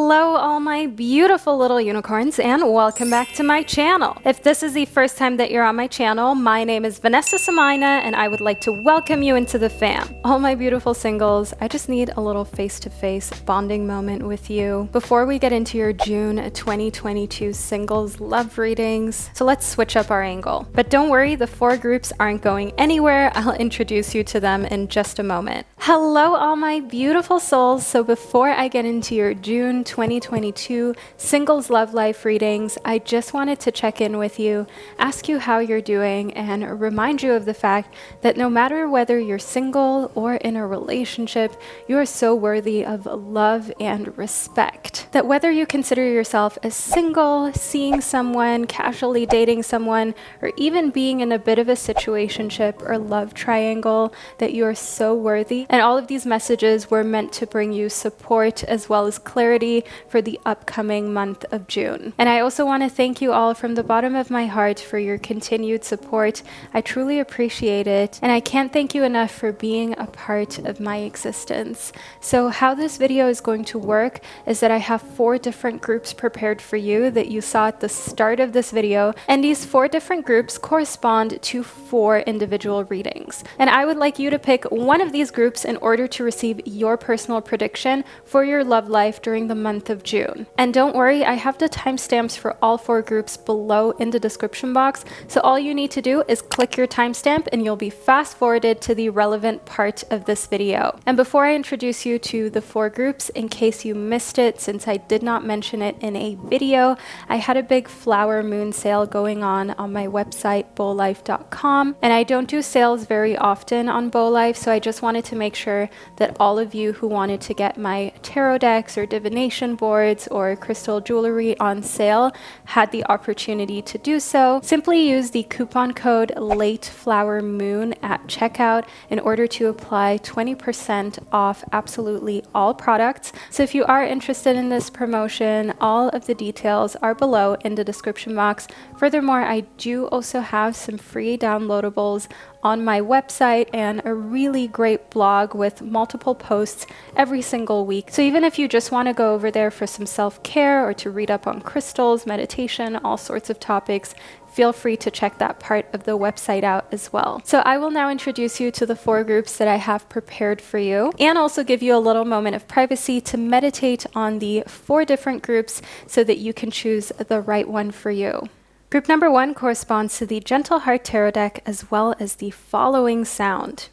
Hello all my beautiful little unicorns and welcome back to my channel. If this is the first time that you're on my channel, my name is Vanessa and I and I would like to welcome you into the fam. All my beautiful singles, I just need a little face-to-face bonding moment with you before we get into your June 2022 singles love readings. So let's switch up our angle. But don't worry, the four groups aren't going anywhere. I'll introduce you to them in just a moment. Hello all my beautiful souls. So before I get into your June 2022 singles love life readings, I just wanted to check in with you, ask you how you're doing, and remind you of the fact that no matter whether you're single or in a relationship, you are so worthy of love and respect. That whether you consider yourself as single, seeing someone, casually dating someone, or even being in a bit of a situationship or love triangle, that you are so worthy. And all of these messages were meant to bring you support as well as clarity for the upcoming month of June. And I also want to thank you all from the bottom of my heart for your continued support. I truly appreciate it, and I can't thank you enough for being a part of my existence. So how this video is going to work is that I have 4 different groups prepared for you that you saw at the start of this video, and these 4 different groups correspond to 4 individual readings. And I would like you to pick one of these groups in order to receive your personal prediction for your love life during the month of June. And don't worry, I have the timestamps for all 4 groups below in the description box, so all you need to do is click your timestamp and you'll be fast forwarded to the relevant part of this video. And before I introduce you to the 4 groups, in case you missed it, since I did not mention it in a video, I had a big flower moon sale going on my website bowlife.com, and I don't do sales very often on Bowlife, so I just wanted to make sure that all of you who wanted to get my tarot decks or divination boards or crystal jewelry on sale had the opportunity to do so. Simply use the coupon code LATEFLOWERMOON at checkout in order to apply 20% off absolutely all products. So if you are interested in this promotion, all of the details are below in the description box. Furthermore, I do also have some free downloadables on my website and a really great blog with multiple posts every single week. So even if you just want to go over there for some self-care or to read up on crystals, meditation, all sorts of topics, feel free to check that part of the website out as well. So I will now introduce you to the 4 groups that I have prepared for you, and also give you a little moment of privacy to meditate on the 4 different groups so that you can choose the right one for you. Group number 1 corresponds to the Gentle Heart Tarot deck as well as the following sound.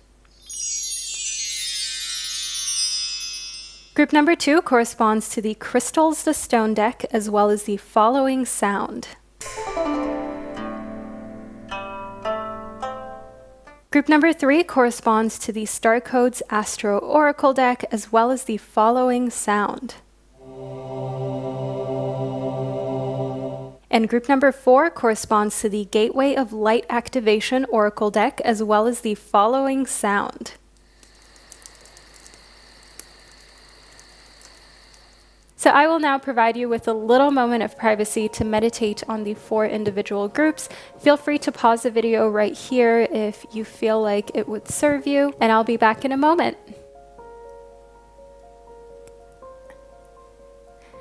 Group number 2 corresponds to the Crystals the Stone deck as well as the following sound. Group number 3 corresponds to the Starcodes Astro Oracle deck as well as the following sound. And group number 4 corresponds to the Gateway of Light Activation Oracle deck as well as the following sound. So I will now provide you with a little moment of privacy to meditate on the 4 individual groups. Feel free to pause the video right here if you feel like it would serve you, and I'll be back in a moment.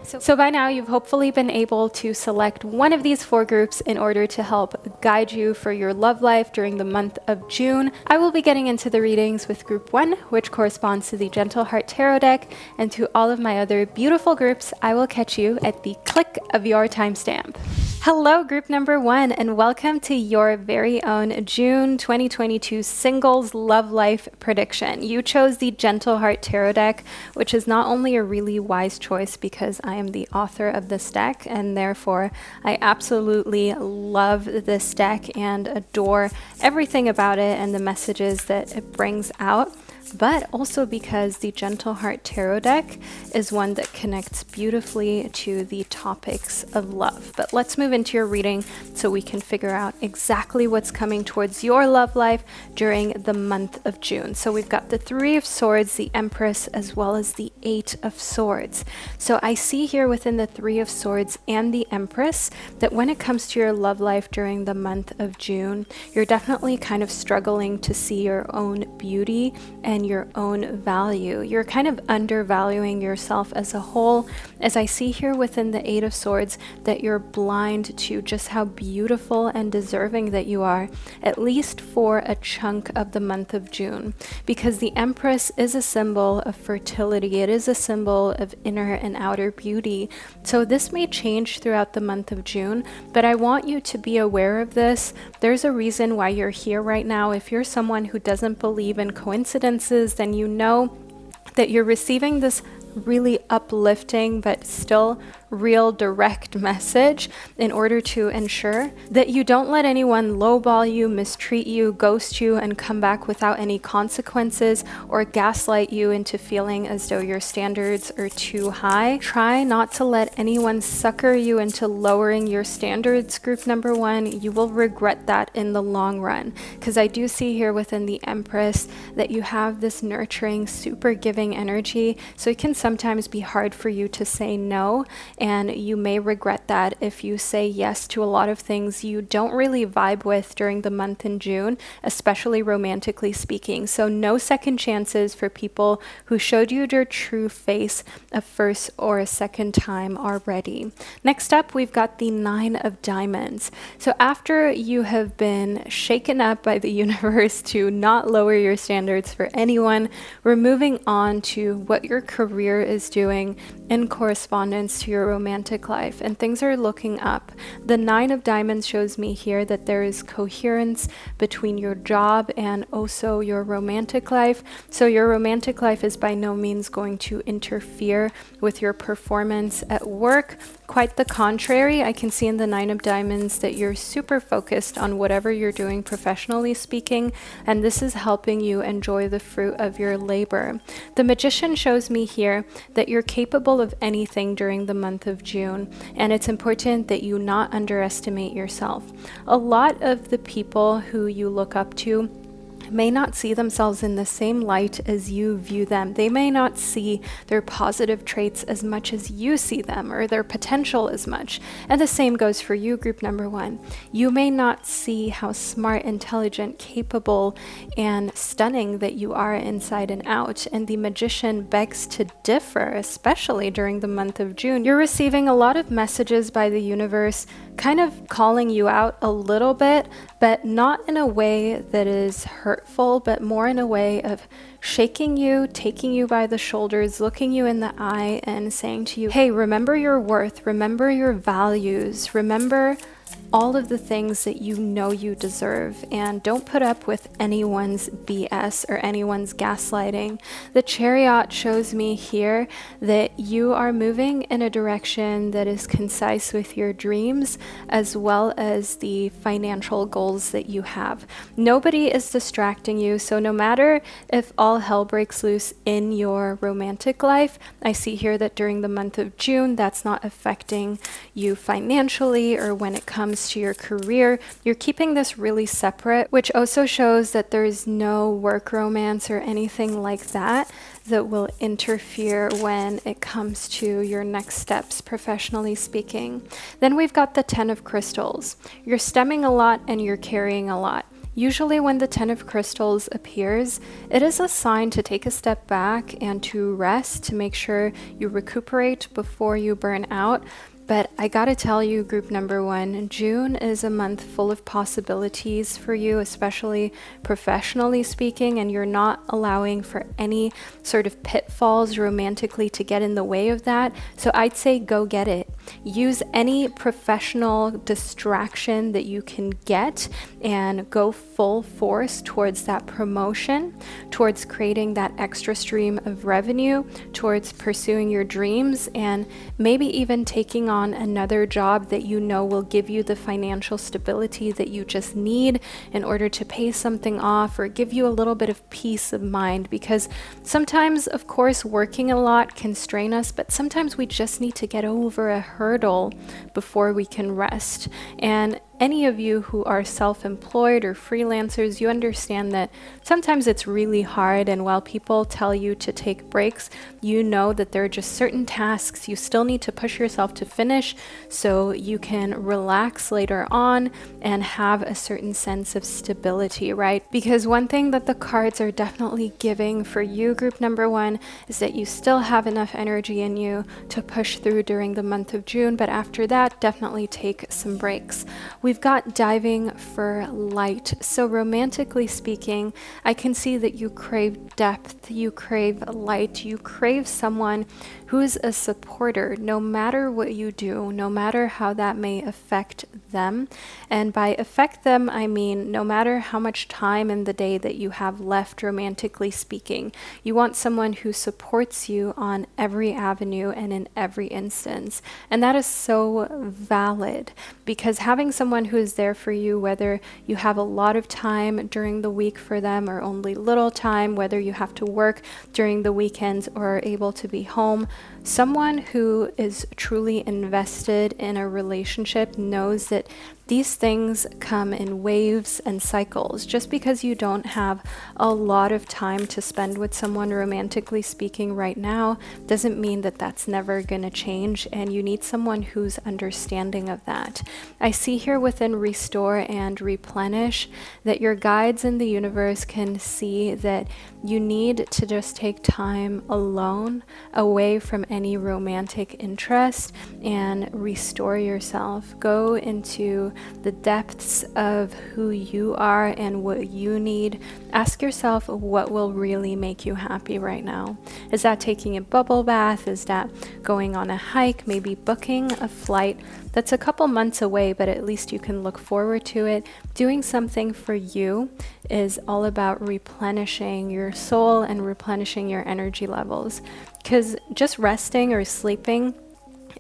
So by now, you've hopefully been able to select one of these 4 groups in order to help guide you for your love life during the month of June. I will be getting into the readings with group 1, which corresponds to the Gentle Heart Tarot deck, and to all of my other beautiful groups, I will catch you at the click of your timestamp. Hello, group number 1, and welcome to your very own June 2022 singles love life prediction. You chose the Gentle Heart Tarot deck, which is not only a really wise choice because I am the author of this deck, and therefore I absolutely love this deck and adore everything about it and the messages that it brings out, but also because the Gentle Heart Tarot deck is one that connects beautifully to the topics of love. But let's move into your reading so we can figure out exactly what's coming towards your love life during the month of June. So we've got the 3 of Swords, the Empress, as well as the 8 of Swords. So I see here within the 3 of Swords and the Empress that when it comes to your love life during the month of June, you're definitely kind of struggling to see your own beauty and your own value. You're kind of undervaluing yourself as a whole, as I see here within the Eight of Swords that you're blind to just how beautiful and deserving that you are, at least for a chunk of the month of June, because the Empress is a symbol of fertility. It is a symbol of inner and outer beauty. So this may change throughout the month of June, but I want you to be aware of this. There's a reason why you're here right now. If you're someone who doesn't believe in coincidences, then you know that you're receiving this really uplifting but still real direct message in order to ensure that you don't let anyone lowball you, mistreat you, ghost you, and come back without any consequences, or gaslight you into feeling as though your standards are too high. Try not to let anyone sucker you into lowering your standards, group number one. You will regret that in the long run, because I do see here within the Empress that you have this nurturing, super giving energy, so it can sometimes be hard for you to say no, and you may regret that if you say yes to a lot of things you don't really vibe with during the month in June, especially romantically speaking. So no second chances for people who showed you their true face a first or a second time already. Next up, we've got the Nine of Diamonds. So after you have been shaken up by the universe to not lower your standards for anyone, we're moving on to what your career is doing in correspondence to your romantic life, and things are looking up. The Nine of Diamonds shows me here that there is coherence between your job and also your romantic life. So your romantic life is by no means going to interfere with your performance at work. Quite the contrary, I can see in the Nine of Diamonds that you're super focused on whatever you're doing professionally speaking, and this is helping you enjoy the fruit of your labor. The Magician shows me here that you're capable of anything during the month of June, and it's important that you not underestimate yourself. A lot of the people who you look up to may not see themselves in the same light as you view them. They may not see their positive traits as much as you see them, or their potential as much. And the same goes for you, group number one. You may not see how smart, intelligent, capable, and stunning that you are inside and out. And the Magician begs to differ, especially during the month of June. You're receiving a lot of messages by the universe kind of calling you out a little bit, but not in a way that is hurtful, but more in a way of shaking you, taking you by the shoulders, looking you in the eye and saying to you, hey, remember your worth, remember your values, remember all of the things that you know you deserve, and don't put up with anyone's BS or anyone's gaslighting. The Chariot shows me here that you are moving in a direction that is concise with your dreams as well as the financial goals that you have. Nobody is distracting you, so no matter if all hell breaks loose in your romantic life, I see here that during the month of June that's not affecting you financially, or when it comes to your career, you're keeping this really separate, which also shows that there's no work romance or anything like that that will interfere when it comes to your next steps professionally speaking. Then we've got the Ten of Crystals. You're stemming a lot and you're carrying a lot. Usually when the Ten of Crystals appears, it is a sign to take a step back and to rest, to make sure you recuperate before you burn out. But I gotta tell you, group number one, June is a month full of possibilities for you, especially professionally speaking, and you're not allowing for any sort of pitfalls romantically to get in the way of that. So I'd say go get it. Use any professional distraction that you can get and go full force towards that promotion, towards creating that extra stream of revenue, towards pursuing your dreams, and maybe even taking on another job that you know will give you the financial stability that you just need in order to pay something off or give you a little bit of peace of mind. Because sometimes, of course, working a lot can strain us, but sometimes we just need to get over a hurdle before we can rest. And any of you who are self-employed or freelancers, you understand that sometimes it's really hard, and while people tell you to take breaks, you know that there are just certain tasks you still need to push yourself to finish so you can relax later on and have a certain sense of stability, right? Because one thing that the cards are definitely giving for you, group number one, is that you still have enough energy in you to push through during the month of June, but after that, definitely take some breaks. We've got diving for light. So romantically speaking, I can see that you crave depth, you crave light, you crave someone who is a supporter no matter what you do, no matter how that may affect them. And by affect them, I mean no matter how much time in the day that you have left, romantically speaking. You want someone who supports you on every avenue and in every instance. And that is so valid, because having someone who is there for you, whether you have a lot of time during the week for them or only little time, whether you have to work during the weekends or are able to be home, someone who is truly invested in a relationship knows that these things come in waves and cycles. Just because you don't have a lot of time to spend with someone, romantically speaking, right now, doesn't mean that that's never going to change, and you need someone who's understanding of that. I see here within Restore and Replenish that your guides in the universe can see that you need to just take time alone, away from any romantic interest, and restore yourself. Go into the depths of who you are and what you need. Ask yourself what will really make you happy right now. Is that taking a bubble bath? Is that going on a hike? Maybe booking a flight that's a couple months away, but at least you can look forward to it. Doing something for you is all about replenishing your soul and replenishing your energy levels, because just resting or sleeping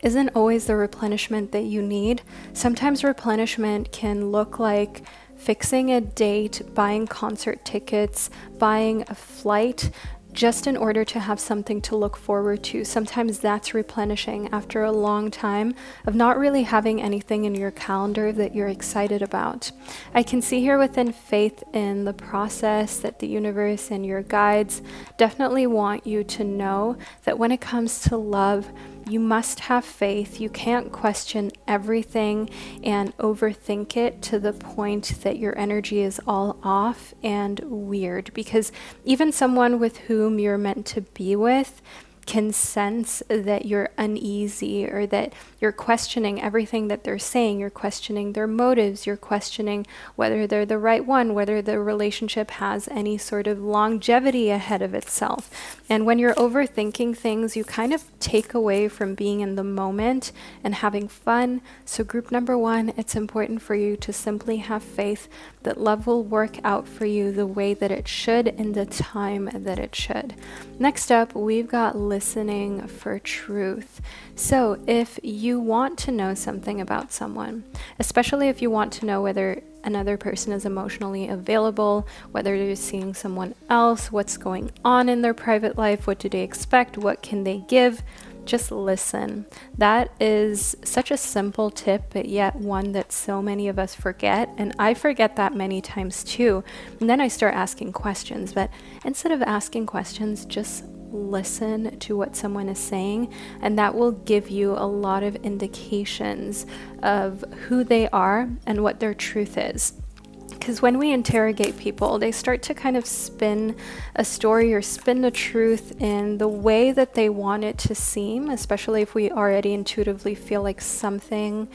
isn't always the replenishment that you need. Sometimes replenishment can look like fixing a date, buying concert tickets, buying a flight, just in order to have something to look forward to. Sometimes that's replenishing after a long time of not really having anything in your calendar that you're excited about. I can see here within faith in the process that the universe and your guides definitely want you to know that when it comes to love, you must have faith. You can't question everything and overthink it to the point that your energy is all off and weird, because even someone with whom you're meant to be with can sense that you're uneasy or that you're questioning everything that they're saying. You're questioning their motives. You're questioning whether they're the right one, whether the relationship has any sort of longevity ahead of itself. And when you're overthinking things, you kind of take away from being in the moment and having fun. So group number one, it's important for you to simply have faith that love will work out for you the way that it should in the time that it should. Next up, we've got listening for truth. So if you want to know something about someone, especially if you want to know whether another person is emotionally available, whether they're seeing someone else, what's going on in their private life, what do they expect, what can they give, just listen. That is such a simple tip, but yet one that so many of us forget, and I forget that many times too. And then I start asking questions, but instead of asking questions, just listen to what someone is saying, and that will give you a lot of indications of who they are and what their truth is. Because when we interrogate people, they start to kind of spin a story or spin the truth in the way that they want it to seem, especially if we already intuitively feel like something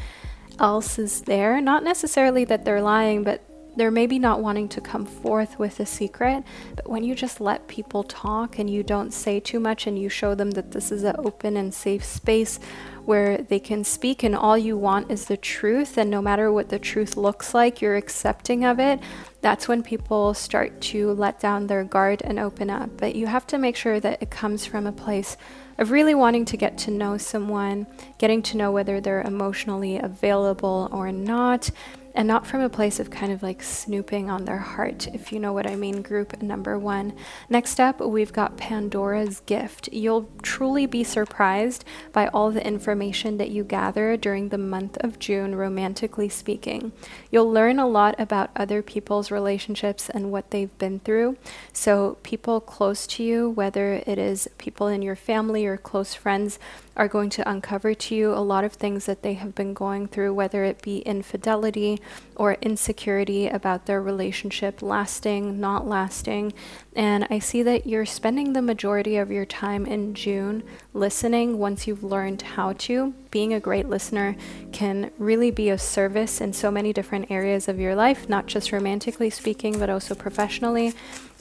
else is there. Not necessarily that they're lying, but they're maybe not wanting to come forth with a secret. But when you just let people talk and you don't say too much and you show them that this is an open and safe space where they can speak and all you want is the truth, and no matter what the truth looks like, you're accepting of it, that's when people start to let down their guard and open up. But you have to make sure that it comes from a place of really wanting to get to know someone, getting to know whether they're emotionally available or not, and not from a place of kind of like snooping on their heart, if you know what I mean, group number 1. Next up, we've got Pandora's gift. You'll truly be surprised by all the information that you gather during the month of June, romantically speaking. You'll learn a lot about other people's relationships and what they've been through. So people close to you, whether it is people in your family or close friends, are going to uncover to you a lot of things that they have been going through, whether it be infidelity or insecurity about their relationship lasting, not lasting. And I see that you're spending the majority of your time in June listening once you've learned how to. Being a great listener can really be of service in so many different areas of your life, not just romantically speaking, but also professionally.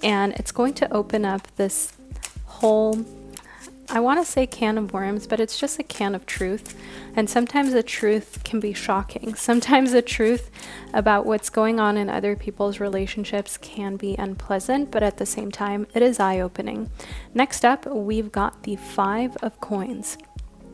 And it's going to open up this whole, I want to say can of worms, but it's just a can of truth. And sometimes the truth can be shocking. Sometimes the truth about what's going on in other people's relationships can be unpleasant, but at the same time, it is eye-opening. Next up, we've got the 5 of Coins.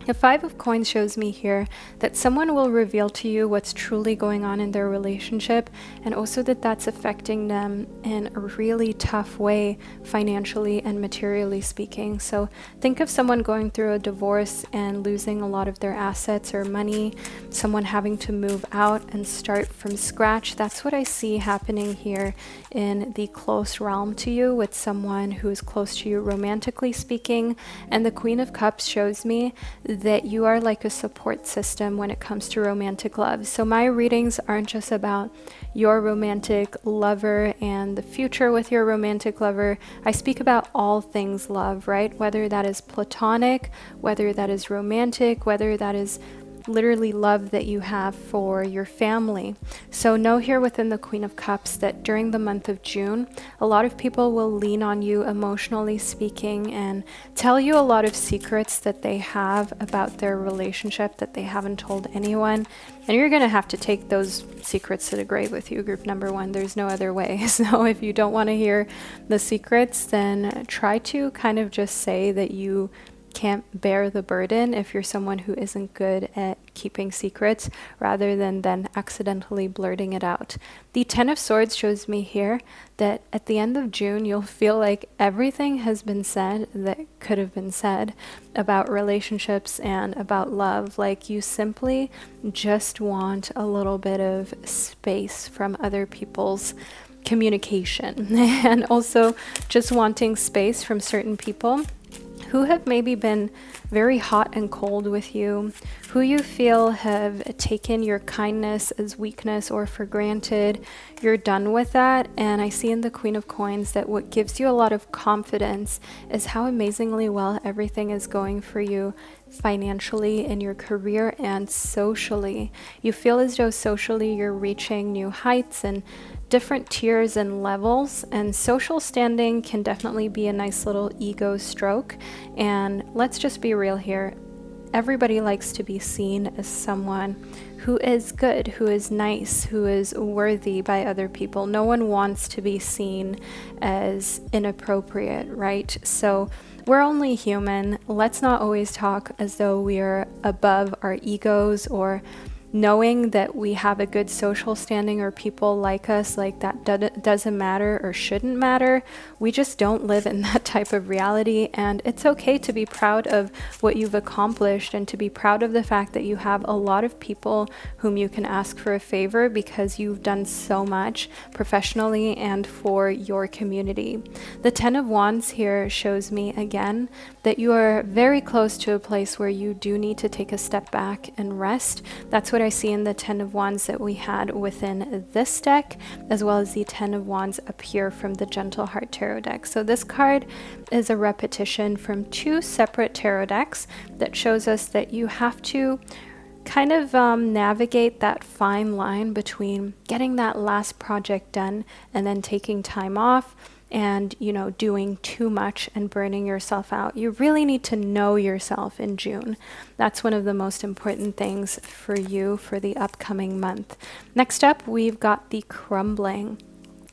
The 5 of Coins shows me here that someone will reveal to you what's truly going on in their relationship, and also that that's affecting them in a really tough way, financially and materially speaking. So think of someone going through a divorce and losing a lot of their assets or money, someone having to move out and start from scratch. That's what I see happening here in the close realm to you with someone who is close to you romantically speaking. And the Queen of Cups shows me that you are like a support system when it comes to romantic love. So my readings aren't just about your romantic lover and the future with your romantic lover. I speak about all things love, right? Whether that is platonic, whether that is romantic, whether that is literally love that you have for your family. So know here within the Queen of Cups that during the month of June, a lot of people will lean on you emotionally speaking and tell you a lot of secrets that they have about their relationship that they haven't told anyone. And you're going to have to take those secrets to the grave with you, group number 1. There's no other way. So if you don't want to hear the secrets, then try to kind of just say that you can't bear the burden if you're someone who isn't good at keeping secrets, rather than then accidentally blurting it out. The 10 of Swords shows me here that at the end of June, you'll feel like everything has been said that could have been said about relationships and about love. Like you simply just want a little bit of space from other people's communication and also just wanting space from certain people who have maybe been very hot and cold with you, who you feel have taken your kindness as weakness or for granted. You're done with that. And I see in the Queen of Coins that what gives you a lot of confidence is how amazingly well everything is going for you financially, in your career, and socially. You feel as though socially you're reaching new heights and different tiers and levels, and social standing can definitely be a nice little ego stroke. And let's just be real here. Everybody likes to be seen as someone who is good, who is nice, who is worthy by other people. No one wants to be seen as inappropriate, right? So we're only human. Let's not always talk as though we are above our egos, or knowing that we have a good social standing or people like us, like that doesn't matter or shouldn't matter. We just don't live in that type of reality, and it's okay to be proud of what you've accomplished and to be proud of the fact that you have a lot of people whom you can ask for a favor because you've done so much professionally and for your community. The 10 of Wands here shows me again that you are very close to a place where you do need to take a step back and rest. That's what I see in the 10 of Wands that we had within this deck, as well as the 10 of Wands up here from the Gentle Heart Tarot deck. So this card is a repetition from 2 separate tarot decks that shows us that you have to kind of navigate that fine line between getting that last project done and then taking time off and, you know, doing too much and burning yourself out. You really need to know yourself in June. That's one of the most important things for you for the upcoming month. Next up, we've got the crumbling.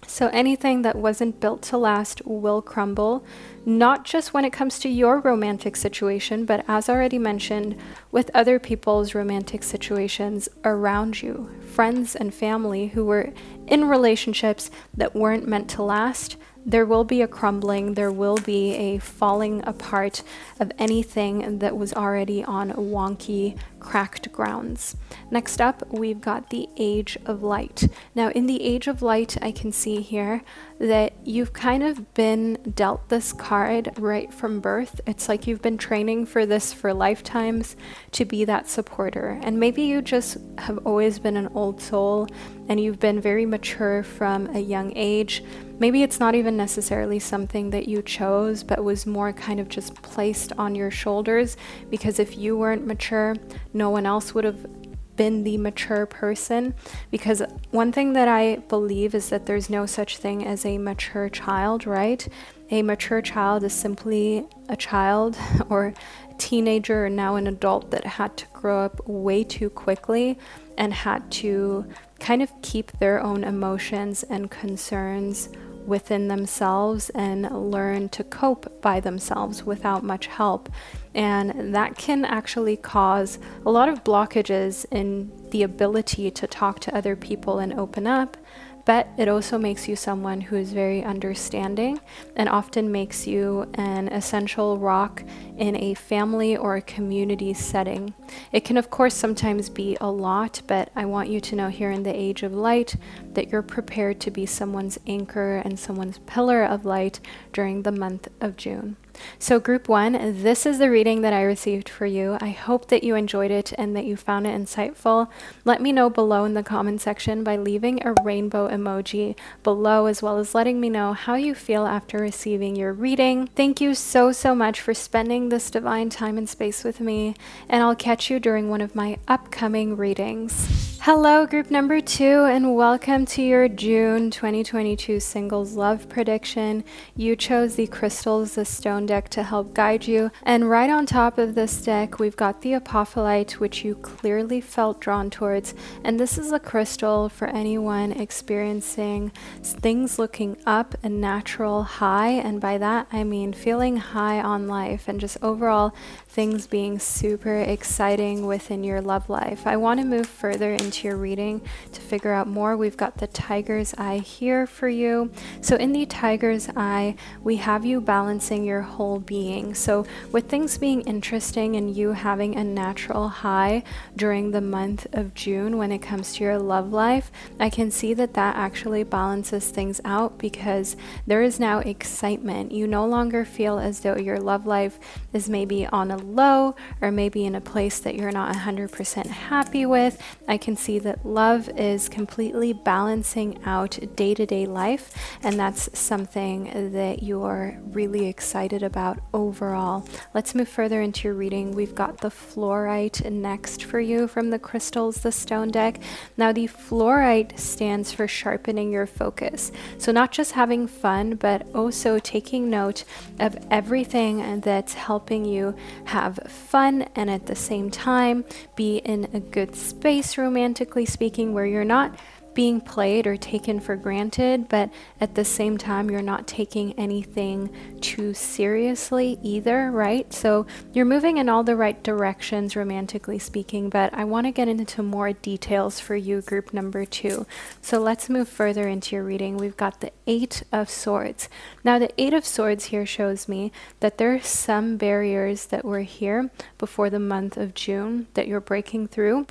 So anything that wasn't built to last will crumble, not just when it comes to your romantic situation, but as already mentioned, with other people's romantic situations around you, friends and family who were in relationships that weren't meant to last. There will be a crumbling, there will be a falling apart of anything that was already on wonky, cracked grounds. Next up, we've got the Age of Light. Now, in the Age of Light, I can see here that you've kind of been dealt this card right from birth. It's like you've been training for this for lifetimes to be that supporter. And maybe you just have always been an old soul and you've been very mature from a young age. Maybe it's not even necessarily something that you chose, but was more kind of just placed on your shoulders, because if you weren't mature, no one else would have been the mature person. Because one thing that I believe is that there's no such thing as a mature child, right? A mature child is simply a child or a teenager or now an adult that had to grow up way too quickly and had to kind of keep their own emotions and concerns within themselves and learn to cope by themselves without much help. And that can actually cause a lot of blockages in the ability to talk to other people and open up. But it also makes you someone who is very understanding and often makes you an essential rock in a family or a community setting. It can, of course, sometimes be a lot, but I want you to know here in the Age of Light that you're prepared to be someone's anchor and someone's pillar of light during the month of June. So group 1, this is the reading that I received for you. I hope that you enjoyed it and that you found it insightful. Let me know below in the comment section by leaving a rainbow emoji below, as well as letting me know how you feel after receiving your reading. Thank you so much for spending this divine time and space with me, and I'll catch you during one of my upcoming readings. Hello group number 2, and welcome to your June 2022 singles love prediction. You chose the crystals, the stone deck, to help guide you, and right on top of this deck we've got the apophyllite, which you clearly felt drawn towards. And this is a crystal for anyone experiencing things looking up, a natural high, and by that I mean feeling high on life and just overall things being super exciting within your love life. I want to move further into your reading to figure out more. We've got the Tiger's Eye here for you. So in the Tiger's Eye, we have you balancing your whole being. So with things being interesting and you having a natural high during the month of June when it comes to your love life, I can see that that actually balances things out, because there is now excitement. You no longer feel as though your love life is maybe on a low or maybe in a place that you're not 100% happy with. I can see that love is completely balancing out day-to-day life, and that's something that you're really excited about overall. Let's move further into your reading. We've got the fluorite next for you from the crystals, the stone deck. Now the fluorite stands for sharpening your focus. So not just having fun, but also taking note of everything that's helping you have fun and at the same time be in a good space, romantically speaking, where you're not being played or taken for granted, but at the same time you're not taking anything too seriously either, right? So you're moving in all the right directions romantically speaking, but I want to get into more details for you, group number 2. So let's move further into your reading. We've got the 8 of Swords. Now the 8 of Swords here shows me that there are some barriers that were here before the month of June that you're breaking through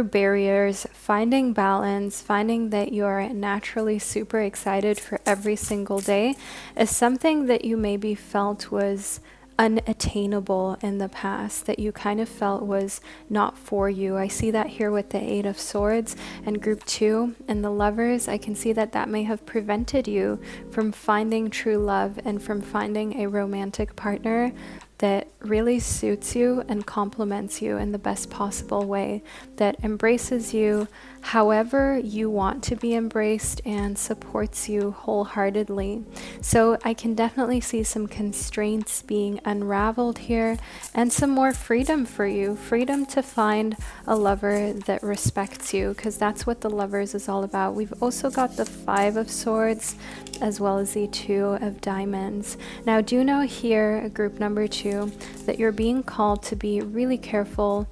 barriers, finding balance, finding that you're naturally super excited for every single day is something that you maybe felt was unattainable in the past, that you kind of felt was not for you. I see that here with the 8 of Swords and group 2 and the Lovers. I can see that that may have prevented you from finding true love and from finding a romantic partner that really suits you and complements you in the best possible way, that embraces you however you want to be embraced and supports you wholeheartedly. So I can definitely see some constraints being unraveled here and some more freedom for you, freedom to find a lover that respects you, because that's what the Lovers is all about. We've also got the 5 of Swords as well as the 2 of Diamonds. Now do know here, group number 2, 2, that you're being called to be really careful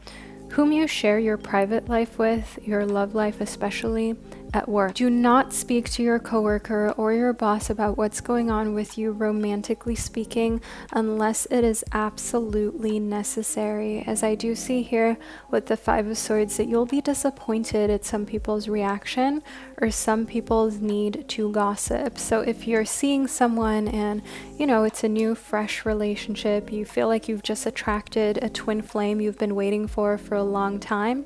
whom you share your private life with, your love life especially, at work. Do not speak to your coworker or your boss about what's going on with you romantically speaking unless it is absolutely necessary. As I do see here with the Five of Swords that you'll be disappointed at some people's reaction or some people's need to gossip. So if you're seeing someone and you know it's a new fresh relationship, you feel like you've just attracted a twin flame you've been waiting for a long time,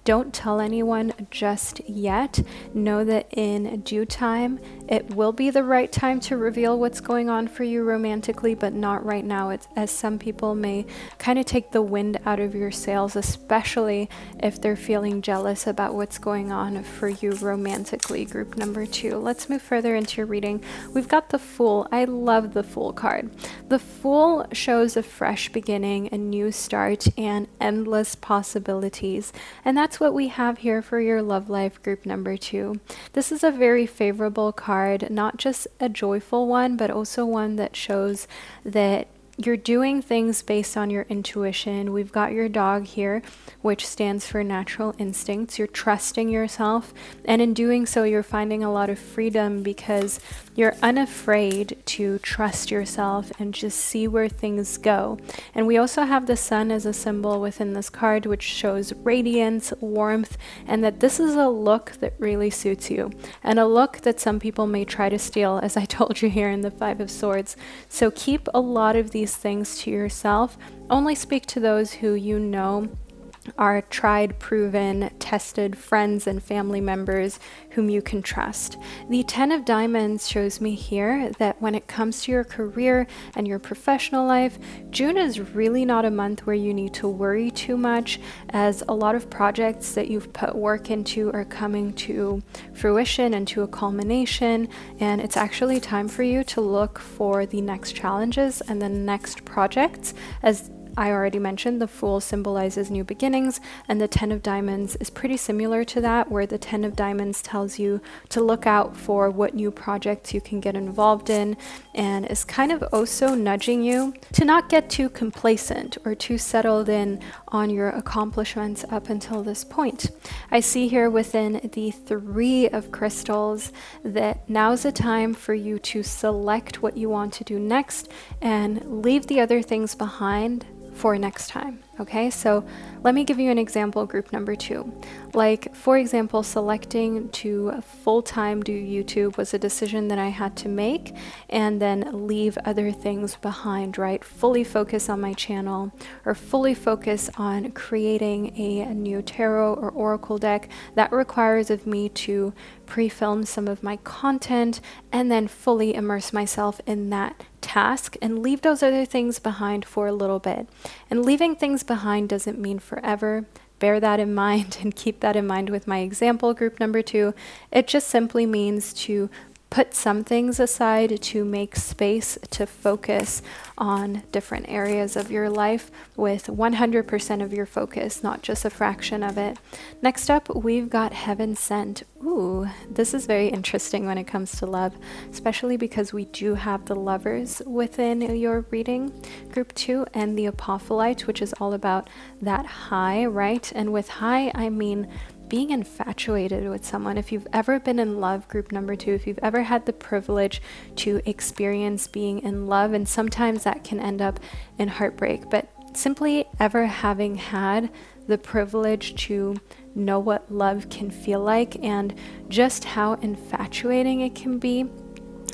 don't tell anyone just yet. Know that in due time, it will be the right time to reveal what's going on for you romantically, but not right now. It's, as some people may kind of take the wind out of your sails, especially if they're feeling jealous about what's going on for you romantically. Group number 2. Let's move further into your reading. We've got the Fool. I love the Fool card. The Fool shows a fresh beginning, a new start, and endless possibilities. And that's what we have here for your love life, group number 2. This is a very favorable card, not just a joyful one, but also one that shows that you're doing things based on your intuition. We've got your dog here, which stands for natural instincts. You're trusting yourself, and in doing so, you're finding a lot of freedom because you're unafraid to trust yourself and just see where things go. And we also have the sun as a symbol within this card, which shows radiance, warmth, and that this is a look that really suits you, and a look that some people may try to steal, as I told you here in the Five of Swords. So keep a lot of these things to yourself. Only speak to those who you know are tried, proven, tested friends and family members whom you can trust. The 10 of Diamonds shows me here that when it comes to your career and your professional life, June is really not a month where you need to worry too much, as a lot of projects that you've put work into are coming to fruition and to a culmination, and it's actually time for you to look for the next challenges and the next projects. As I already mentioned, the Fool symbolizes new beginnings, and the 10 of Diamonds is pretty similar to that, where the 10 of Diamonds tells you to look out for what new projects you can get involved in, and is kind of also nudging you to not get too complacent or too settled in on your accomplishments up until this point. I see here within the 3 of Crystals that now's the time for you to select what you want to do next and leave the other things behind for next time. Okay, so let me give you an example, group number 2. Like, for example, selecting to full-time do YouTube was a decision that I had to make, and then leave other things behind, right? Fully focus on my channel, or fully focus on creating a new tarot or oracle deck. That requires of me to pre-film some of my content and then fully immerse myself in that task and leave those other things behind for a little bit. And leaving things behind doesn't mean forever. Bear that in mind and keep that in mind with my example, group number 2. It just simply means to put some things aside to make space to focus on different areas of your life with 100% of your focus, not just a fraction of it. Next up, we've got Heaven Sent. Ooh, this is very interesting when it comes to love, especially because we do have the Lovers within your reading, group 2, and the Apophyllite, which is all about that high, right? And with high, I mean being infatuated with someone. If you've ever been in love, group number 2, if you've ever had the privilege to experience being in love, and sometimes that can end up in heartbreak, but simply ever having had the privilege to know what love can feel like and just how infatuating it can be,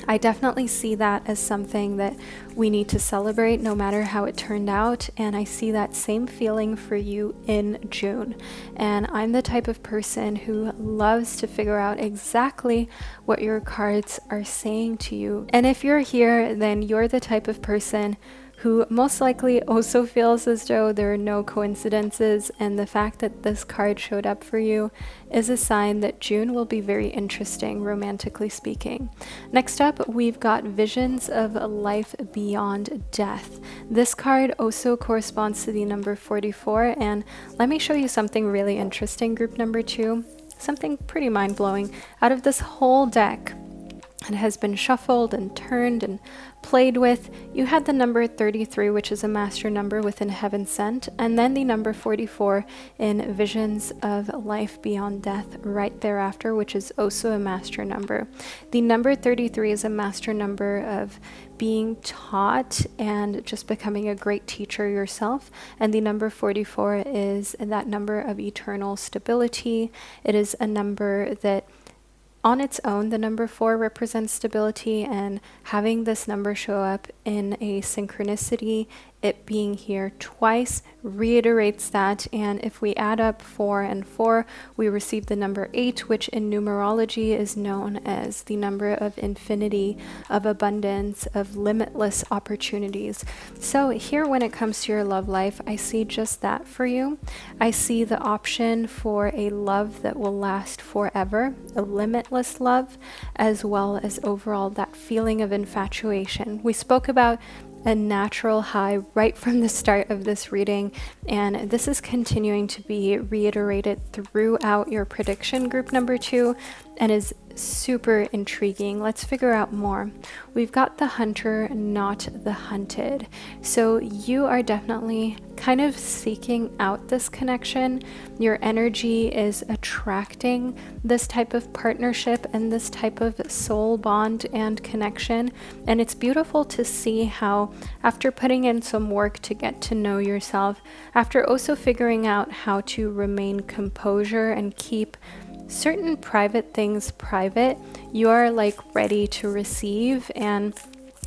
I definitely see that as something that we need to celebrate no matter how it turned out, and I see that same feeling for you in June. And I'm the type of person who loves to figure out exactly what your cards are saying to you. And if you're here, then you're the type of person who most likely also feels as though there are no coincidences, and the fact that this card showed up for you is a sign that June will be very interesting, romantically speaking. Next up, we've got Visions of a Life Beyond Death. This card also corresponds to the number 44, and let me show you something really interesting, group number 2, something pretty mind-blowing. Out of this whole deck, it has been shuffled and turned and played with. You had the number 33, which is a master number within Heaven Sent, and then the number 44 in Visions of Life Beyond Death right thereafter, which is also a master number. The number 33 is a master number of being taught and just becoming a great teacher yourself, and the number 44 is that number of eternal stability. It is a number that on its own, the number 4 represents stability, and having this number show up in a synchronicity, it being here twice, reiterates that. And if we add up 4 and 4, we receive the number 8, which in numerology is known as the number of infinity, of abundance, of limitless opportunities. So here, when it comes to your love life, I see just that for you. I see the option for a love that will last forever, a limitless love, as well as overall that feeling of infatuation. We spoke about a natural high right from the start of this reading, and this is continuing to be reiterated throughout your prediction group number 2 and is super intriguing. Let's figure out more. We've got the hunter, not the hunted. So you are definitely kind of seeking out this connection. Your energy is attracting this type of partnership and this type of soul bond and connection. And it's beautiful to see how, after putting in some work to get to know yourself, after also figuring out how to remain composure and keep certain private things private, you are like ready to receive. And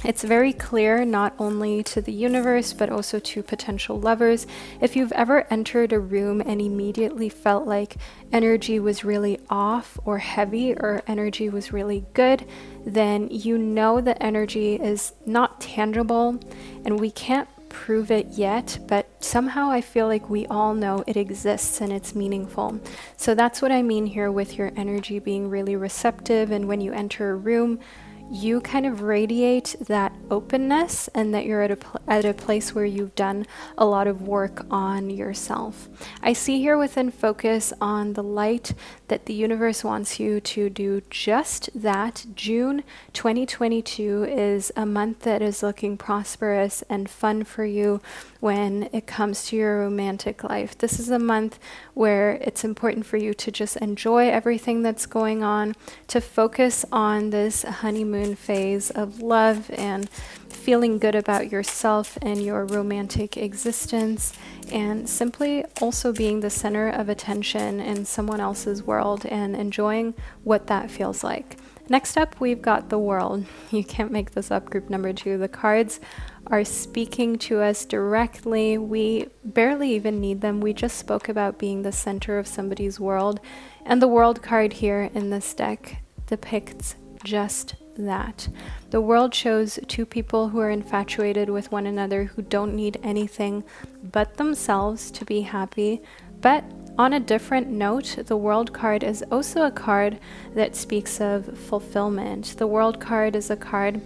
it's very clear, not only to the universe but also to potential lovers. If you've ever entered a room and immediately felt like energy was really off or heavy, or energy was really good, then you know the energy is not tangible and we can't prove it yet, but somehow I feel like we all know it exists and it's meaningful. So that's what I mean here with your energy being really receptive, and when you enter a room, you kind of radiate that openness and that you're at a place where you've done a lot of work on yourself. I see here within focus on the light that the universe wants you to do just that. June 2022 is a month that is looking prosperous and fun for you when it comes to your romantic life. This is a month where it's important for you to just enjoy everything that's going on, to focus on this honeymoon phase of love and feeling good about yourself and your romantic existence, and simply also being the center of attention in someone else's world and enjoying what that feels like. Next up, we've got the world. You can't make this up, group number 2. The cards are speaking to us directly. We barely even need them. We just spoke about being the center of somebody's world, and the world card here in this deck depicts just that. The world shows two people who are infatuated with one another, who don't need anything but themselves to be happy. But on a different note, the world card is also a card that speaks of fulfillment. The world card is a card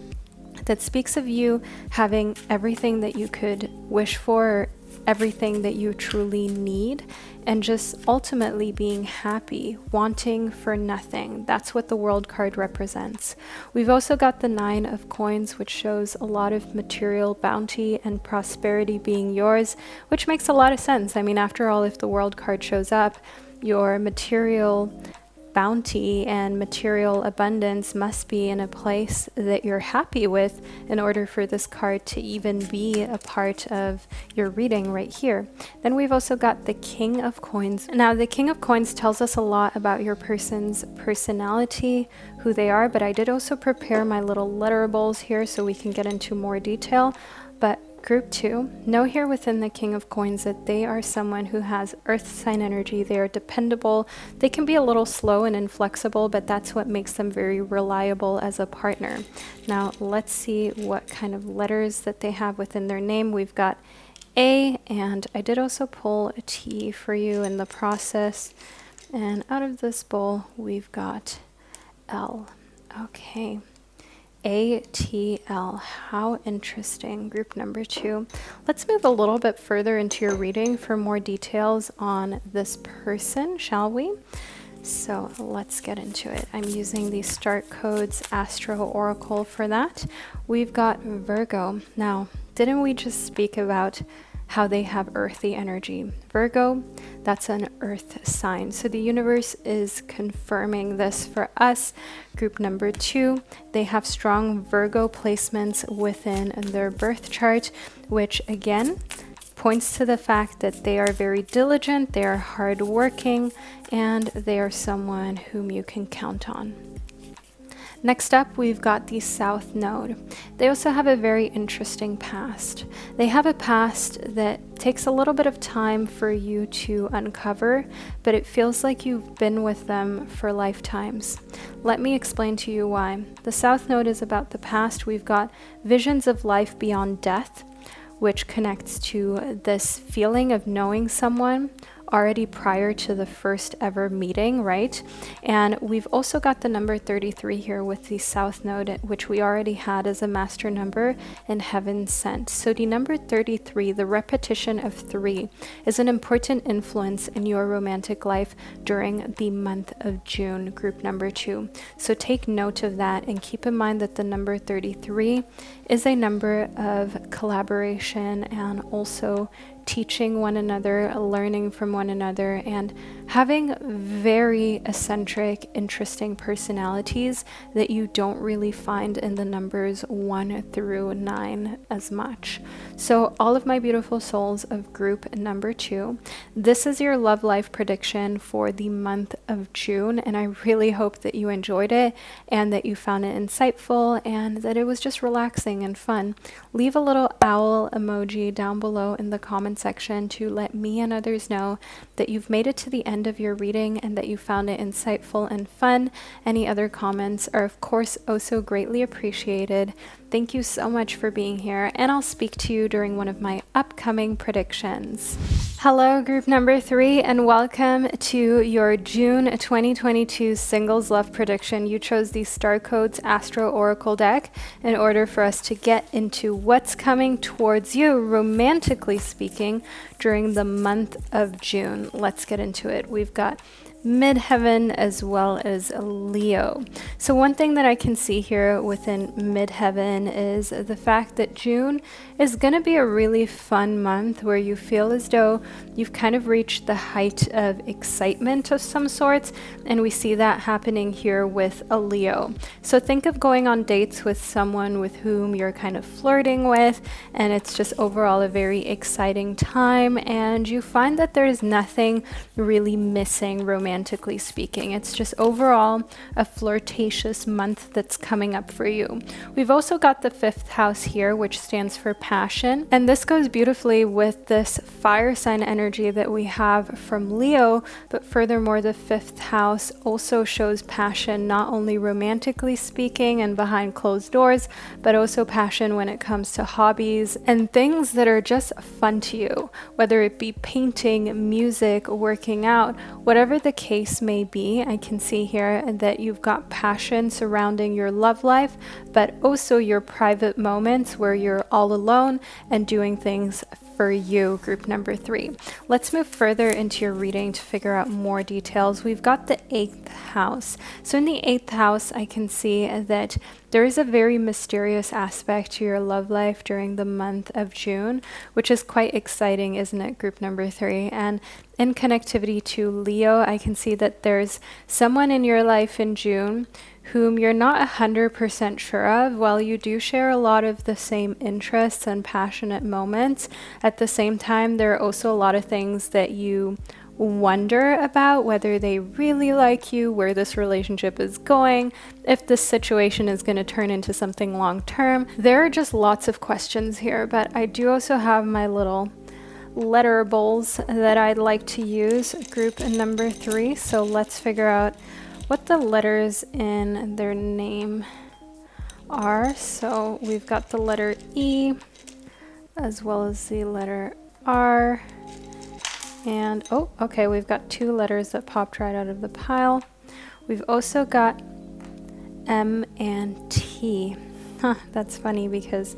that speaks of you having everything that you could wish for, everything that you truly need, and just ultimately being happy, wanting for nothing. That's what the world card represents. We've also got the 9 of coins, which shows a lot of material bounty and prosperity being yours, which makes a lot of sense. I mean, after all, if the world card shows up, your material bounty and material abundance must be in a place that you're happy with in order for this card to even be a part of your reading right here. Then we've also got the King of Coins. Now, the King of Coins tells us a lot about your person's personality, who they are, but I did also prepare my little letterables here so we can get into more detail. But Group 2, know here within the King of Coins that they are someone who has earth sign energy. They are dependable. They can be a little slow and inflexible, but that's what makes them very reliable as a partner. Now, let's see what kind of letters that they have within their name. We've got A, and I did also pull a T for you in the process. And out of this bowl, we've got L. Okay. ATL. How interesting. Group number 2. Let's move a little bit further into your reading for more details on this person, shall we? So let's get into it. I'm using the Starcodes Astro Oracle for that. We've got Virgo. Now, didn't we just speak about how they have earthy energy? Virgo, that's an earth sign. So the universe is confirming this for us. Group number 2, they have strong Virgo placements within their birth chart, which again points to the fact that they are very diligent, they are hardworking, and they are someone whom you can count on. Next up, we've got the South Node. They also have a very interesting past. They have a past that takes a little bit of time for you to uncover, but it feels like you've been with them for lifetimes. Let me explain to you why. The South Node is about the past. We've got visions of life beyond death, which connects to this feeling of knowing someone already prior to the first ever meeting, right? And we've also got the number 33 here with the South Node, which we already had as a master number in Heaven Sent. So the number 33, the repetition of 3, is an important influence in your romantic life during the month of June, group number 2. So take note of that and keep in mind that the number 33 is a number of collaboration and also teaching one another, learning from one another, and having very eccentric, interesting personalities that you don't really find in the numbers 1 through 9 as much. So all of my beautiful souls of group number 2, this is your love life prediction for the month of June, and I really hope that you enjoyed it and that you found it insightful and that it was just relaxing and fun. Leave a little owl emoji down below in the comment section to let me and others know that you've made it to the end of your reading and that you found it insightful and fun. Any other comments are of course also greatly appreciated. Thank you so much for being here, and I'll speak to you during one of my upcoming predictions. Hello group number 3, and welcome to your June 2022 singles love prediction. You chose the Starcodes Astro Oracle deck in order for us to get into what's coming towards you, romantically speaking, during the month of June. Let's get into it. We've got midheaven as well as Leo. So one thing that I can see here within midheaven is the fact that June is going to be a really fun month where you feel as though you've kind of reached the height of excitement of some sorts, and we see that happening here with a Leo. So think of going on dates with someone with whom you're kind of flirting with, and it's just overall a very exciting time, and you find that there's nothing really missing romantically speaking. It's just overall a flirtatious month that's coming up for you. We've also got the 5th house here, which stands for passion, and this goes beautifully with this fire sign energy that we have from Leo, but furthermore the 5th house also shows passion, not only romantically speaking and behind closed doors, but also passion when it comes to hobbies and things that are just fun to you, whether it be painting, music, working out, whatever the case may be. I can see here that you've got passion surrounding your love life, but also your private moments where you're all alone and doing things for you, group number 3. Let's move further into your reading to figure out more details. We've got the 8th house. So in the 8th house, I can see that there is a very mysterious aspect to your love life during the month of June, which is quite exciting, isn't it, group number 3? And in connectivity to Leo, I can see that there's someone in your life in June whom you're not 100% sure of. While you do share a lot of the same interests and passionate moments, at the same time, there are also a lot of things that you wonder about, whether they really like you, where this relationship is going, if this situation is going to turn into something long term. There are just lots of questions here, but I do also have my little letter bowls that I'd like to use, group number 3. So let's figure out what the letters in their name are. So we've got the letter E as well as the letter R. And oh, okay, we've got 2 letters that popped right out of the pile. We've also got M and T. Huh, that's funny because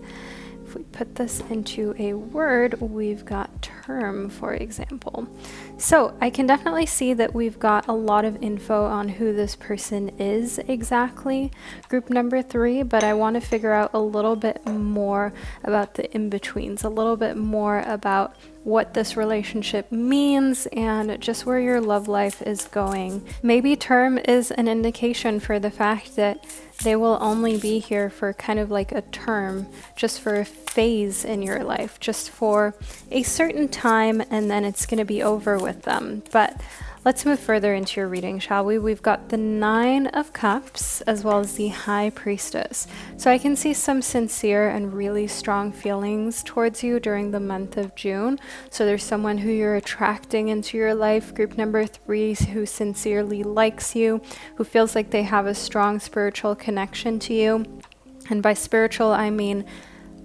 If we put this into a word, we've got term, for example. So I can definitely see that we've got a lot of info on who this person is exactly, group number 3, but I want to figure out a little bit more about the in-betweens, a little bit more about what this relationship means and just where your love life is going. Maybe term is an indication for the fact that they will only be here for kind of like a term, just for a phase in your life, just for a certain time, and then it's going to be over with them. But let's move further into your reading, shall we? We've got the 9 of Cups as well as the High Priestess. So I can see some sincere and really strong feelings towards you during the month of June. So there's someone who you're attracting into your life, group number 3, who sincerely likes you, who feels like they have a strong spiritual connection to you. And by spiritual, I mean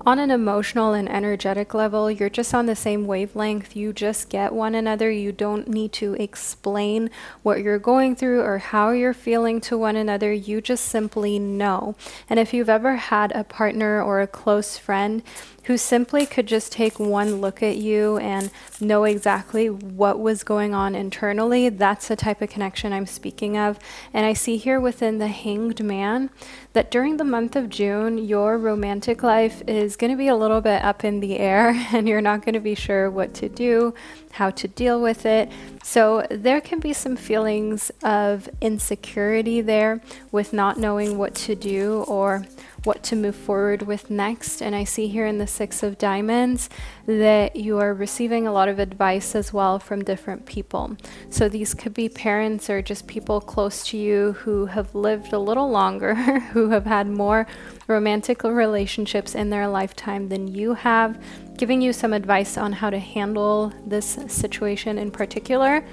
on an emotional and energetic level, you're just on the same wavelength. You just get one another. You don't need to explain what you're going through or how you're feeling to one another. You just simply know. And if you've ever had a partner or a close friend who simply could just take one look at you and know exactly what was going on internally, that's the type of connection I'm speaking of. And I see here within the Hanged Man that during the month of June, your romantic life is going to be a little bit up in the air and you're not going to be sure what to do, how to deal with it. So there can be some feelings of insecurity there with not knowing what to do or what to move forward with next. And I see here in the 6 of Diamonds that you are receiving a lot of advice as well from different people. So these could be parents or just people close to you who have lived a little longer, who have had more romantic relationships in their lifetime than you have, giving you some advice on how to handle this situation in particular,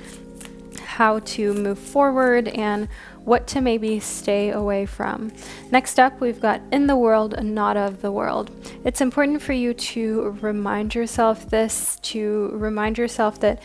how to move forward, and what to maybe stay away from. Next up, we've got in the world, not of the world. It's important for you to remind yourself this, to remind yourself that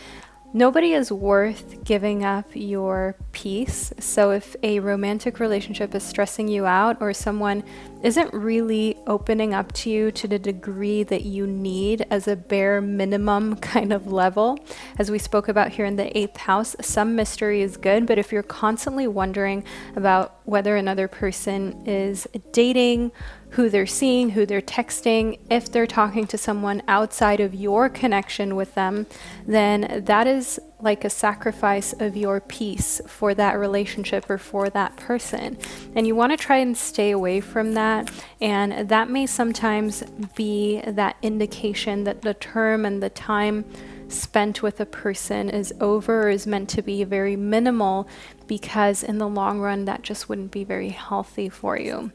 nobody is worth giving up your peace. So if a romantic relationship is stressing you out or someone isn't really opening up to you to the degree that you need as a bare minimum kind of level, as we spoke about here in the 8th house, some mystery is good, but if you're constantly wondering about whether another person is dating, who they're seeing, who they're texting, if they're talking to someone outside of your connection with them, then that is like a sacrifice of your peace for that relationship or for that person. And you want to try and stay away from that. And that may sometimes be that indication that the term and the time spent with a person is over or is meant to be very minimal, because in the long run, that just wouldn't be very healthy for you.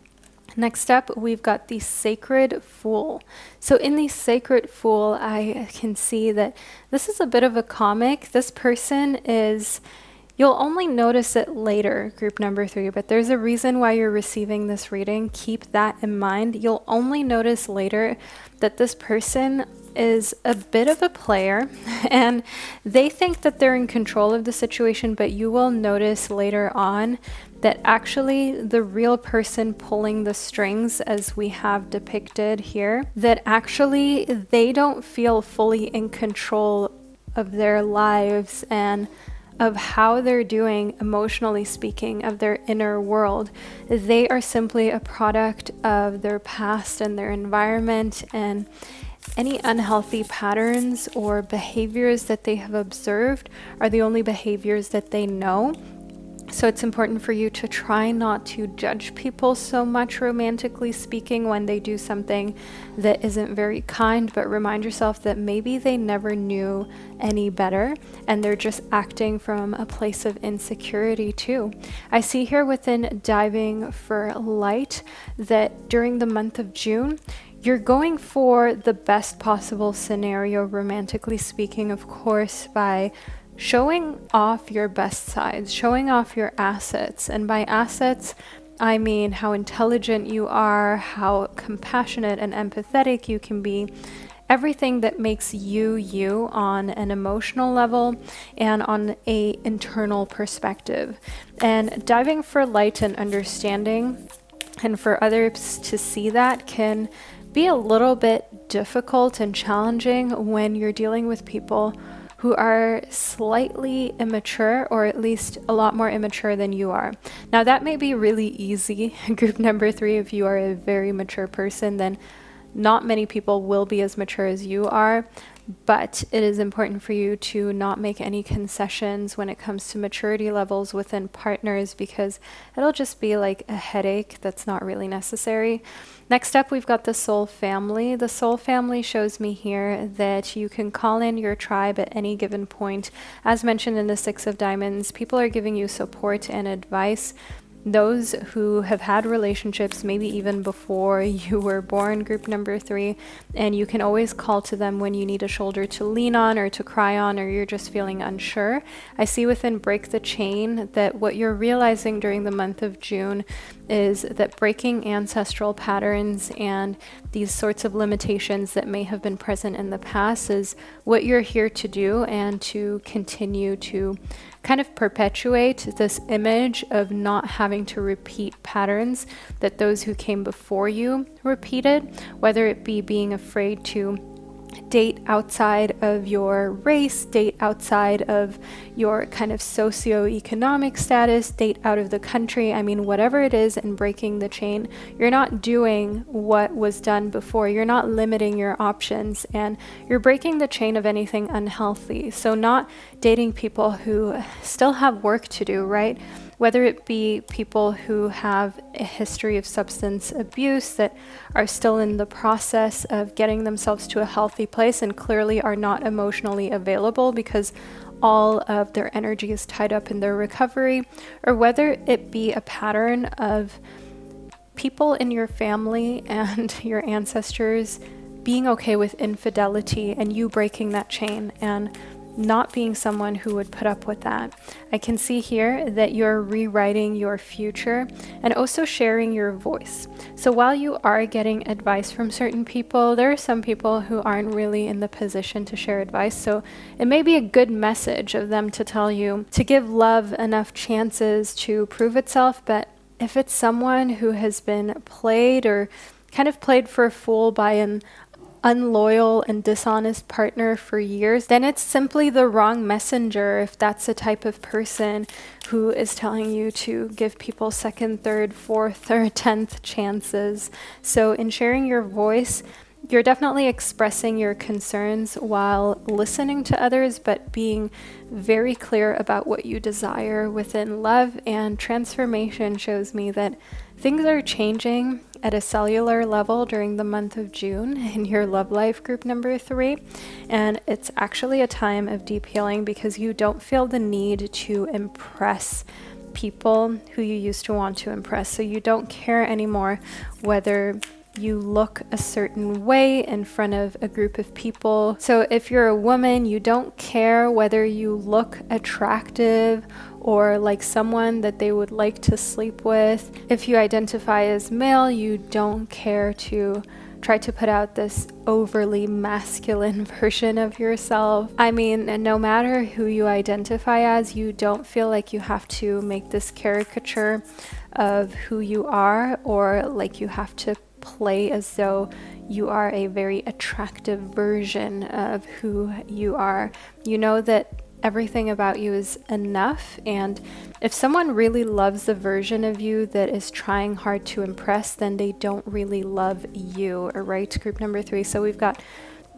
Next up, we've got the Sacred Fool. So in the Sacred Fool, I can see that this is a bit of a comic. This person is, you'll only notice it later, group number 3, but there's a reason why you're receiving this reading. Keep that in mind. You'll only notice later that this person is a bit of a player and they think that they're in control of the situation, but you will notice later on that actually the real person pulling the strings, as we have depicted here, that actually they don't feel fully in control of their lives and of how they're doing, emotionally speaking, of their inner world. They are simply a product of their past and their environment, and any unhealthy patterns or behaviors that they have observed are the only behaviors that they know. So it's important for you to try not to judge people so much, romantically speaking, when they do something that isn't very kind, but remind yourself that maybe they never knew any better and they're just acting from a place of insecurity too. I see here within Diving for Light that during the month of June, you're going for the best possible scenario, romantically speaking, of course, by showing off your best sides, showing off your assets. And by assets, I mean how intelligent you are, how compassionate and empathetic you can be, everything that makes you you on an emotional level and on an internal perspective. And Diving for Light and understanding, and for others to see that, can be a little bit difficult and challenging when you're dealing with people who are slightly immature, or at least a lot more immature than you are. Now that may be really easy. Group number 3, if you are a very mature person, then not many people will be as mature as you are, but it is important for you to not make any concessions when it comes to maturity levels within partners, because it'll just be like a headache that's not really necessary. Next up, we've got the soul family. The soul family shows me here that you can call in your tribe at any given point. As mentioned in the 6 of Diamonds, people are giving you support and advice. Those who have had relationships maybe even before you were born, group number 3, and you can always call to them when you need a shoulder to lean on or to cry on, or you're just feeling unsure. I see within Break the Chain that what you're realizing during the month of June is that breaking ancestral patterns and these sorts of limitations that may have been present in the past is what you're here to do, and to continue to kind of perpetuate this image of not having to repeat patterns that those who came before you repeated, whether it be being afraid to date outside of your race, date outside of your kind of socioeconomic status, date out of the country. I mean, whatever it is in breaking the chain, you're not doing what was done before. You're not limiting your options, and you're breaking the chain of anything unhealthy. So not dating people who still have work to do, right? Whether it be people who have a history of substance abuse that are still in the process of getting themselves to a healthy place and clearly are not emotionally available because all of their energy is tied up in their recovery, or whether it be a pattern of people in your family and your ancestors being okay with infidelity and you breaking that chain and not being someone who would put up with that. I can see here that you're rewriting your future and also sharing your voice. So while you are getting advice from certain people, there are some people who aren't really in the position to share advice. So it may be a good message of them to tell you to give love enough chances to prove itself. But if it's someone who has been played or kind of played for a fool by an unloyal and dishonest partner for years, then it's simply the wrong messenger if that's the type of person who is telling you to give people second, third, fourth, or 10th chances. So in sharing your voice, you're definitely expressing your concerns while listening to others, but being very clear about what you desire within love. And transformation shows me that things are changing at a cellular level during the month of June in your love life, group number 3. And it's actually a time of deep healing because you don't feel the need to impress people who you used to want to impress. So you don't care anymore whether you look a certain way in front of a group of people. So if you're a woman, you don't care whether you look attractive or like someone that they would like to sleep with. If you identify as male, you don't care to try to put out this overly masculine version of yourself. I mean, no matter who you identify as, you don't feel like you have to make this caricature of who you are, or like you have to play as though you are a very attractive version of who you are. You know that everything about you is enough, and if someone really loves the version of you that is trying hard to impress, then they don't really love you. All right, group number 3. So we've got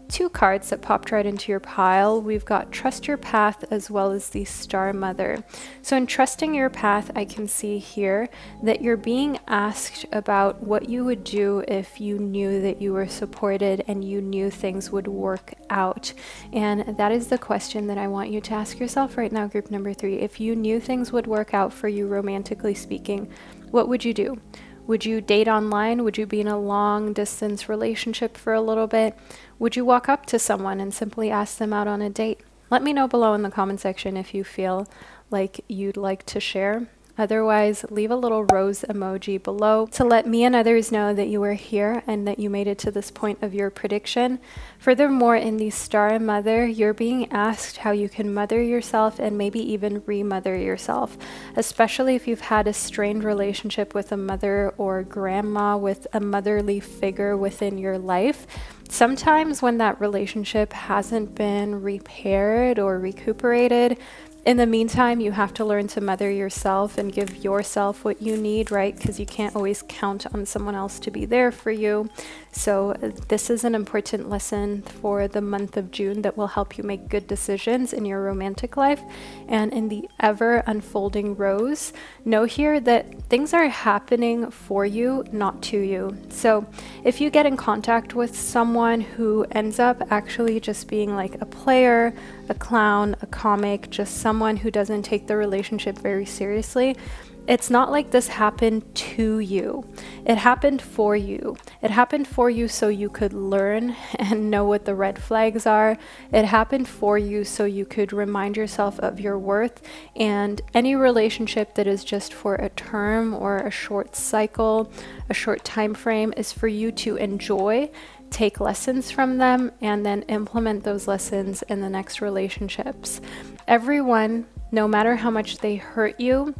2 cards that popped right into your pile. We've got Trust Your Path as well as the Star Mother. So in trusting your path, I can see here that you're being asked about what you would do if you knew that you were supported and you knew things would work out. And that is the question that I want you to ask yourself right now, group number 3. If you knew things would work out for you romantically speaking, what would you do? Would you date online? Would you be in a long distance relationship for a little bit? Would you walk up to someone and simply ask them out on a date? Let me know below in the comment section if you feel like you'd like to share. Otherwise, leave a little rose emoji below to let me and others know that you are here and that you made it to this point of your prediction. Furthermore, in the Star Mother, you're being asked how you can mother yourself and maybe even remother yourself, especially if you've had a strained relationship with a mother or grandma, with a motherly figure within your life. Sometimes when that relationship hasn't been repaired or recuperated, in the meantime, you have to learn to mother yourself and give yourself what you need, right? Because you can't always count on someone else to be there for you. So this is an important lesson for the month of June that will help you make good decisions in your romantic life. And in the ever unfolding rose, know here that things are happening for you, not to you. So if you get in contact with someone who ends up actually just being like a player, a clown, a comic, just someone who doesn't take the relationship very seriously, it's not like this happened to you. It happened for you. It happened for you so you could learn and know what the red flags are. It happened for you so you could remind yourself of your worth. And any relationship that is just for a term or a short cycle, a short time frame, is for you to enjoy, take lessons from them, and then implement those lessons in the next relationships. Everyone, no matter how much they hurt you,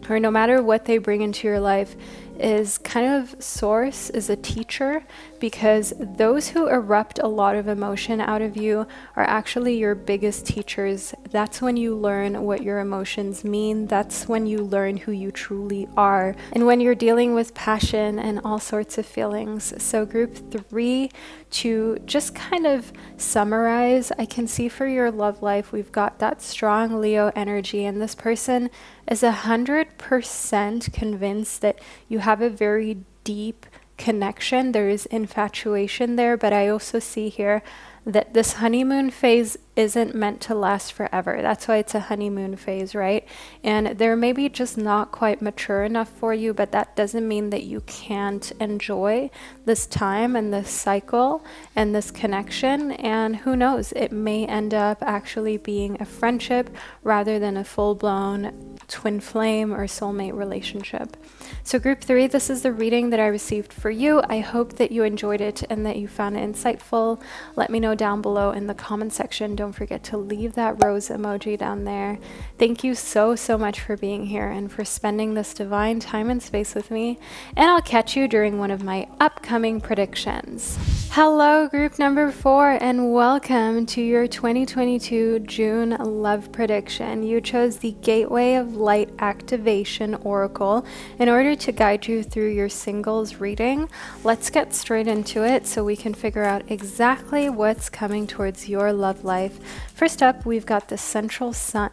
or no matter what they bring into your life, is kind of source, is a teacher, because those who erupt a lot of emotion out of you are actually your biggest teachers. That's when you learn what your emotions mean. That's when you learn who you truly are, and when you're dealing with passion and all sorts of feelings. So group 3, to just kind of summarize, I can see for your love life, we've got that strong Leo energy, and this person is 100% convinced that you have a very deep connection. There is infatuation there, but I also see here that this honeymoon phase isn't meant to last forever. That's why it's a honeymoon phase, right? And they're maybe just not quite mature enough for you, but that doesn't mean that you can't enjoy this time and this cycle and this connection. And who knows, it may end up actually being a friendship rather than a full-blown twin flame or soulmate relationship. So group 3, this is the reading that I received for you. I hope that you enjoyed it and that you found it insightful. Let me know down below in the comment section. Don't forget to leave that rose emoji down there. Thank you so much for being here and for spending this divine time and space with me, and I'll catch you during one of my upcoming predictions. Hello group number 4, and welcome to your 2022 June love prediction. You chose the Gateway of Light Activation Oracle in order to guide you through your singles reading. Let's get straight into it so we can figure out exactly what's coming towards your love life. First up, we've got the Central Sun.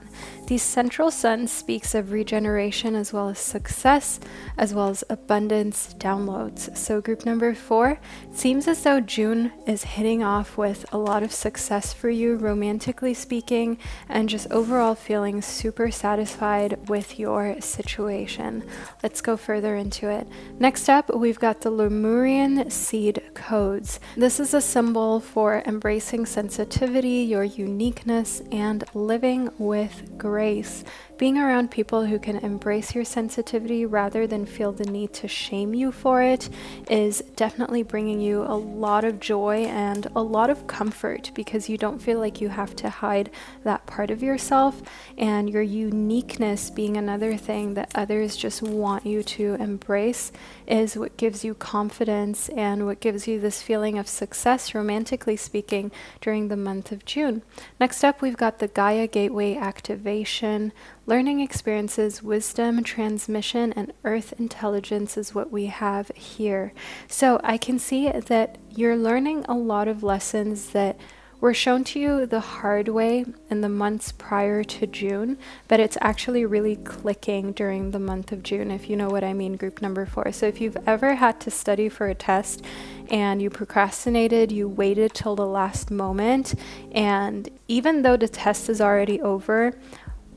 The Central Sun speaks of regeneration as well as success, as well as abundance downloads. So group number 4, it seems as though June is hitting off with a lot of success for you, romantically speaking, and just overall feeling super satisfied with your situation. Let's go further into it. Next up, we've got the Lemurian Seed Codes. This is a symbol for embracing sensitivity, your uniqueness, and living with grace. Being around people who can embrace your sensitivity rather than feel the need to shame you for it is definitely bringing you a lot of joy and a lot of comfort, because you don't feel like you have to hide that part of yourself, and your uniqueness being another thing that others just want you to embrace is what gives you confidence and what gives you this feeling of success, romantically speaking, during the month of June. Next up, we've got the Gaia Gateway Activation. Learning experiences, wisdom, transmission, and earth intelligence is what we have here. So I can see that you're learning a lot of lessons that were shown to you the hard way in the months prior to June, but it's actually really clicking during the month of June, if you know what I mean, group number 4. So if you've ever had to study for a test and you procrastinated, you waited till the last moment, and even though the test is already over,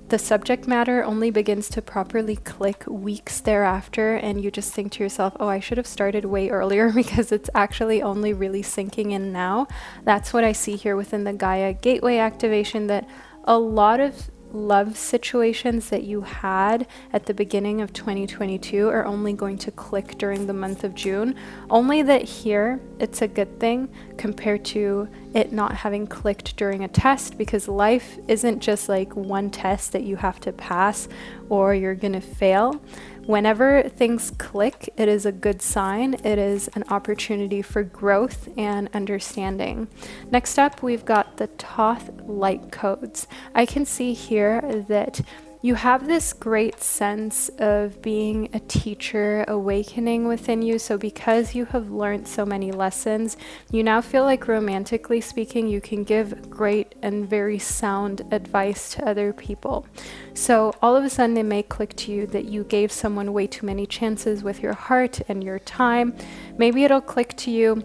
the subject matter only begins to properly click weeks thereafter, and you just think to yourself, oh, I should have started way earlier, because it's actually only really sinking in now. That's what I see here within the Gaia Gateway activation, that a lot of love situations that you had at the beginning of 2022 are only going to click during the month of June. Only that here it's a good thing compared to it not having clicked during a test, because life isn't just like one test that you have to pass or you're gonna fail. Whenever things click, it is a good sign. It is an opportunity for growth and understanding. Next up, we've got the Thoth light codes. I can see here that you have this great sense of being a teacher awakening within you. So because you have learned so many lessons, you now feel like, romantically speaking, you can give great and very sound advice to other people. So all of a sudden it may click to you that you gave someone way too many chances with your heart and your time. Maybe it'll click to you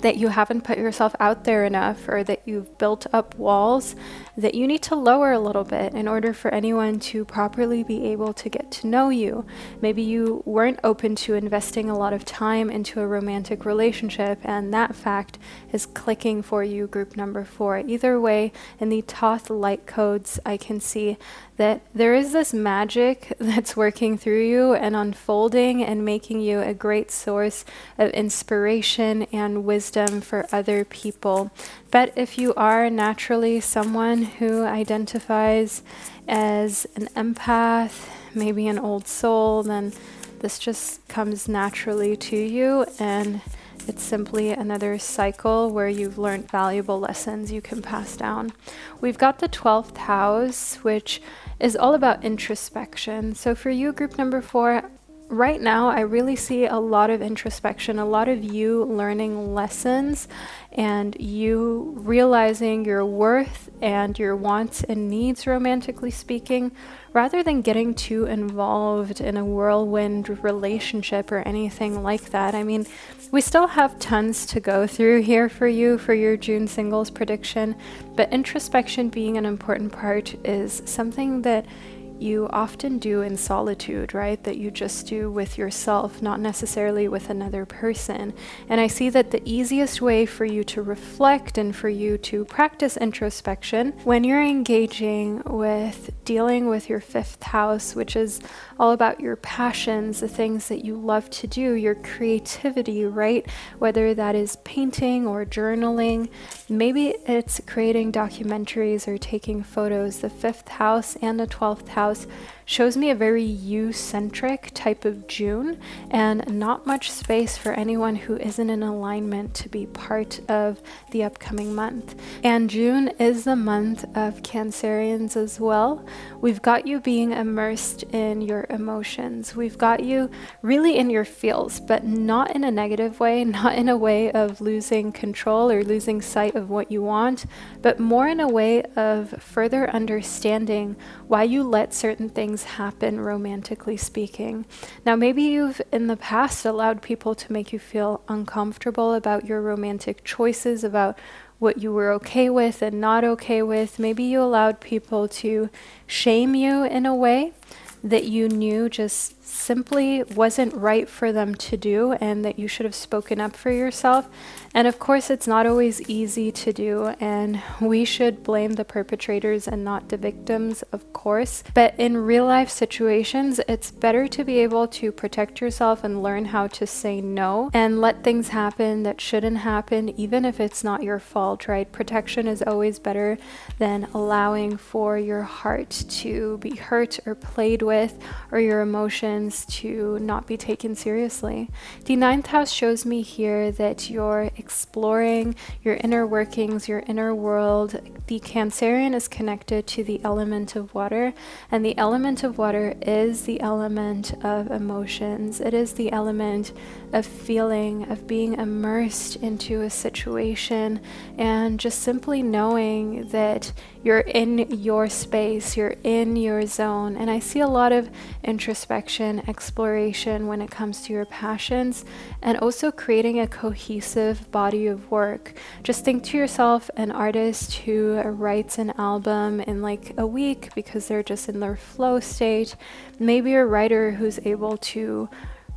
that you haven't put yourself out there enough, or that you've built up walls that you need to lower a little bit in order for anyone to properly be able to get to know you. Maybe you weren't open to investing a lot of time into a romantic relationship, and that fact is clicking for you, group number 4. Either way, in the Thoth light codes, I can see that there is this magic that's working through you and unfolding and making you a great source of inspiration and wisdom for other people. But if you are naturally someone who identifies as an empath, maybe an old soul, then this just comes naturally to you, and it's simply another cycle where you've learned valuable lessons you can pass down. We've got the 12th house, which is all about introspection. So for you, group number 4, right now I really see a lot of introspection, a lot of you learning lessons and you realizing your worth and your wants and needs, romantically speaking, rather than getting too involved in a whirlwind relationship or anything like that. I mean, we still have tons to go through here for you for your June singles prediction, but introspection being an important part is something that you often do in solitude, right? That you just do with yourself, not necessarily with another person. And I see that the easiest way for you to reflect and for you to practice introspection when you're engaging with dealing with your 5th house, which is all about your passions, the things that you love to do, your creativity, right? Whether that is painting or journaling, maybe it's creating documentaries or taking photos. The 5th house and the 12th house shows me a very you-centric type of June, and not much space for anyone who isn't in alignment to be part of the upcoming month. And June is the month of Cancerians as well. We've got you being immersed in your emotions. We've got you really in your feels, but not in a negative way, not in a way of losing control or losing sight of what you want, but more in a way of further understanding why you let certain things happen, romantically speaking. Now, maybe you've in the past allowed people to make you feel uncomfortable about your romantic choices, about what you were okay with and not okay with. Maybe you allowed people to shame you in a way that you knew just simply wasn't right for them to do, and that you should have spoken up for yourself. And of course, it's not always easy to do, and we should blame the perpetrators and not the victims, of course. But in real life situations, it's better to be able to protect yourself and learn how to say no and let things happen that shouldn't happen, even if it's not your fault, right? Protection is always better than allowing for your heart to be hurt or played with, or your emotions to not be taken seriously. The 9th house shows me here that you're exploring your inner workings, your inner world. The Cancerian is connected to the element of water, and the element of water is the element of emotions. It is the element of feeling, of being immersed into a situation, and just simply knowing that you're in your space, you're in your zone. And I see a lot of introspection, exploration when it comes to your passions, and also creating a cohesive body of work. Just think to yourself, an artist who writes an album in like a week because they're just in their flow state. Maybe a writer who's able to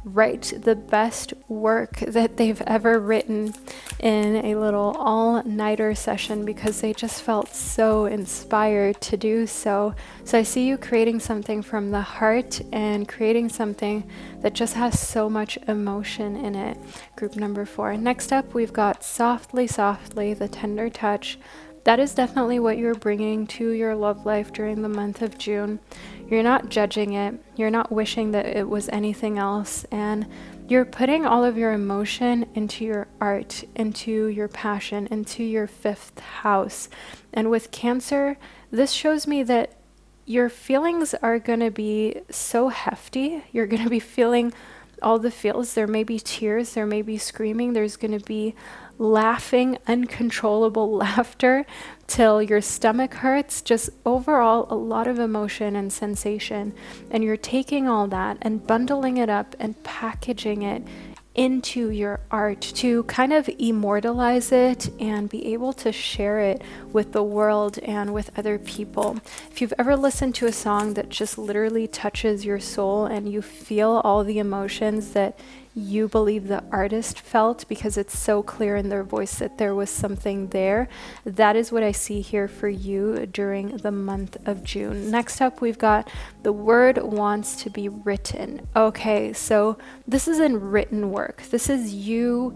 write the best work that they've ever written in a little all-nighter session because they just felt so inspired to do so. So I see you creating something from the heart and creating something that just has so much emotion in it. Group number 4. Next up, we've got Softly, Softly, the tender touch. That is definitely what you're bringing to your love life during the month of June. You're not judging it. You're not wishing that it was anything else. And you're putting all of your emotion into your art, into your passion, into your 5th house. And with Cancer, this shows me that your feelings are going to be so hefty. You're going to be feeling all the feels. There may be tears, there may be screaming, there's going to be laughing, uncontrollable laughter till your stomach hurts. Just overall a lot of emotion and sensation, and you're taking all that and bundling it up and packaging it into your art to kind of immortalize it and be able to share it with the world and with other people. If you've ever listened to a song that just literally touches your soul and you feel all the emotions that you believe the artist felt because it's so clear in their voice that there was something there, that is what I see here for you during the month of June. Next up, we've got the word wants to be written. Okay, so this is in written work. This is you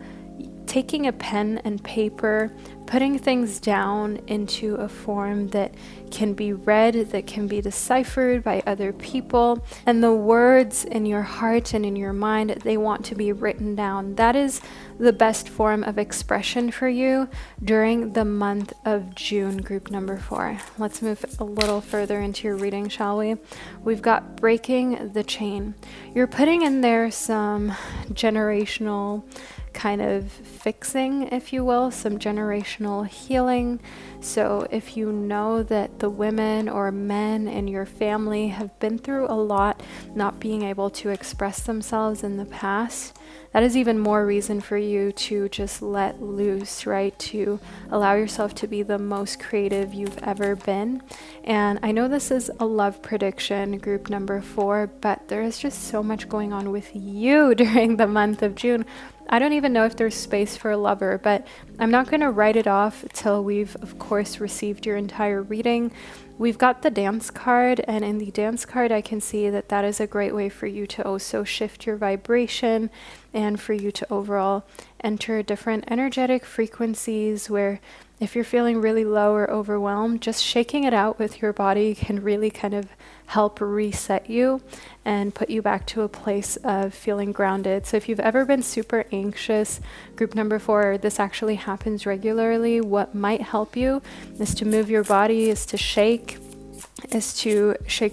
taking a pen and paper, putting things down into a form that can be read, that can be deciphered by other people, and the words in your heart and in your mind, they want to be written down. That is the best form of expression for you during the month of June, group number 4. Let's move a little further into your reading, shall we? We've got breaking the chain. You're putting in there some generational kind of fixing, if you will, some generational healing. So if you know that the women or men in your family have been through a lot, not being able to express themselves in the past, that is even more reason for you to just let loose, right? To allow yourself to be the most creative you've ever been. And I know this is a love prediction, group number 4, but there is just so much going on with you during the month of June. I don't even know if there's space for a lover, but I'm not going to write it off till we've, of course, received your entire reading. We've got the dance card, and in the dance card, I can see that that is a great way for you to also shift your vibration and for you to overall enter different energetic frequencies where if you're feeling really low or overwhelmed, just shaking it out with your body can really kind of help reset you and put you back to a place of feeling grounded. So if you've ever been super anxious, group number 4, this actually happens regularly. What might help you is to move your body, is to shake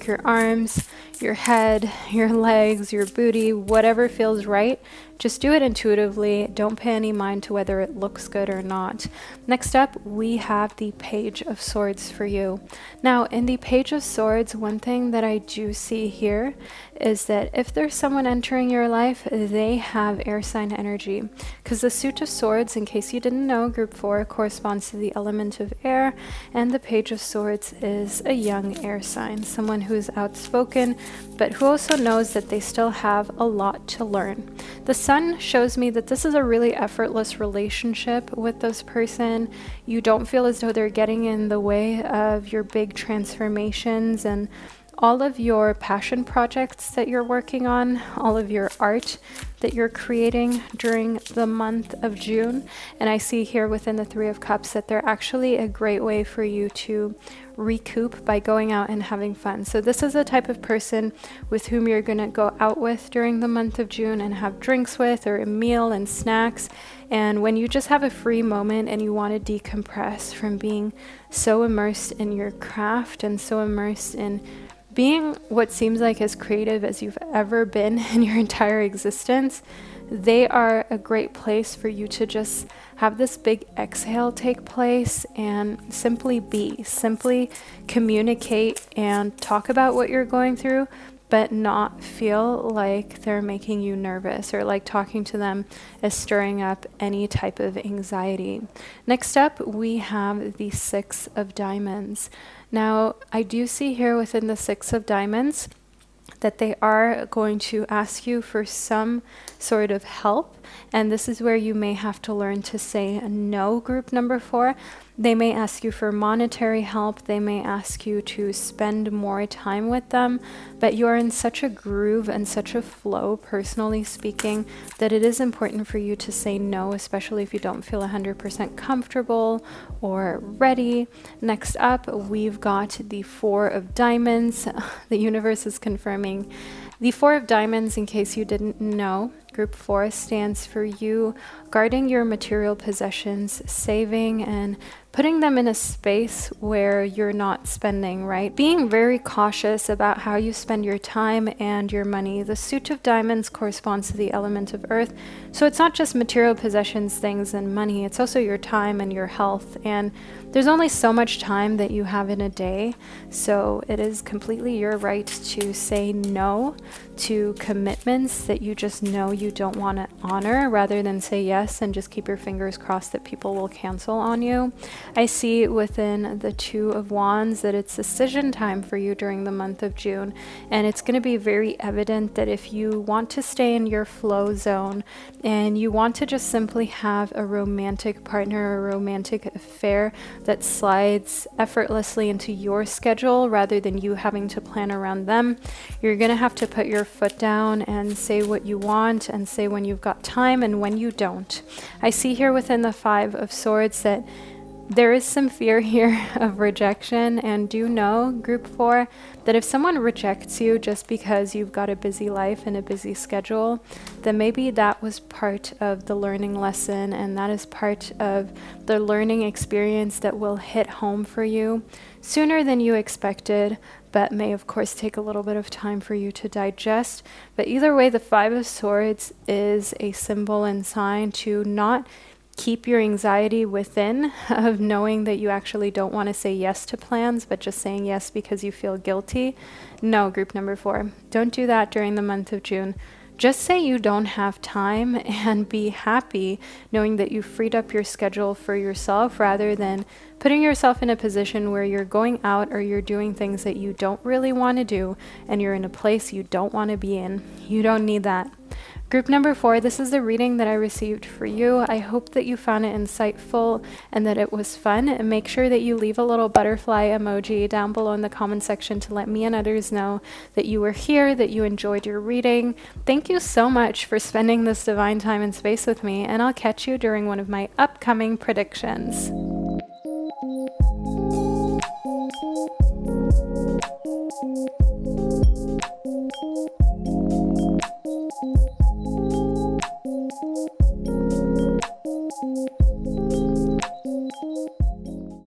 your arms, your head, your legs, your booty, whatever feels right. Just do it intuitively. Don't pay any mind to whether it looks good or not. Next up, we have the Page of Swords for you. Now, in the Page of Swords, one thing that I do see here is that if there's someone entering your life, they have air sign energy. Because the Suit of Swords, in case you didn't know, group 4 corresponds to the element of air, and the Page of Swords is a young air sign, someone who is outspoken, but who also knows that they still have a lot to learn. The Sun shows me that this is a really effortless relationship with this person. You don't feel as though they're getting in the way of your big transformations and all of your passion projects that you're working on, all of your art that you're creating during the month of June. And I see here within the 3 of Cups that they're actually a great way for you to recoup by going out and having fun. So this is the type of person with whom you're going to go out with during the month of June and have drinks with, or a meal and snacks. And when you just have a free moment and you want to decompress from being so immersed in your craft and so immersed in being what seems like as creative as you've ever been in your entire existence, they are a great place for you to just have this big exhale take place and simply be, simply communicate and talk about what you're going through, but not feel like they're making you nervous or like talking to them is stirring up any type of anxiety. Next up, we have the 6 of Diamonds. Now, I do see here within the 6 of Diamonds, that they are going to ask you for some sort of help. And this is where you may have to learn to say no, group number 4. They may ask you for monetary help. They may ask you to spend more time with them, but you're in such a groove and such a flow, personally speaking, that it is important for you to say no, especially if you don't feel 100% comfortable or ready. Next up, we've got the 4 of Diamonds. The universe is confirming the 4 of Diamonds, in case you didn't know. Group 4 stands for you guarding your material possessions, saving, and putting them in a space where you're not spending, right? Being very cautious about how you spend your time and your money. The suit of diamonds corresponds to the element of earth. So it's not just material possessions, things, and money. It's also your time and your health. And there's only so much time that you have in a day. So it is completely your right to say no to commitments that you just know you don't want to honor, rather than say yes and just keep your fingers crossed that people will cancel on you. I see within the 2 of Wands that it's decision time for you during the month of June, and it's going to be very evident that if you want to stay in your flow zone and you want to just simply have a romantic partner, a romantic affair that slides effortlessly into your schedule rather than you having to plan around them, you're going to have to put your foot down and say what you want and say when you've got time and when you don't. I see here within the 5 of Swords that there is some fear here of rejection, and do know, group 4, that if someone rejects you just because you've got a busy life and a busy schedule, then maybe that was part of the learning lesson, and that is part of the learning experience that will hit home for you sooner than you expected, but may of course take a little bit of time for you to digest. But either way, the 5 of Swords is a symbol and sign to not keep your anxiety within, of knowing that you actually don't want to say yes to plans, but just saying yes because you feel guilty. No, group number 4, don't do that during the month of June. Just say you don't have time and be happy knowing that you freed up your schedule for yourself, rather than putting yourself in a position where you're going out or you're doing things that you don't really want to do and you're in a place you don't want to be in. You don't need that. Group number 4, this is the reading that I received for you. I hope that you found it insightful and that it was fun. And make sure that you leave a little butterfly emoji down below in the comment section to let me and others know that you were here, that you enjoyed your reading. Thank you so much for spending this divine time and space with me, and I'll catch you during one of my upcoming predictions.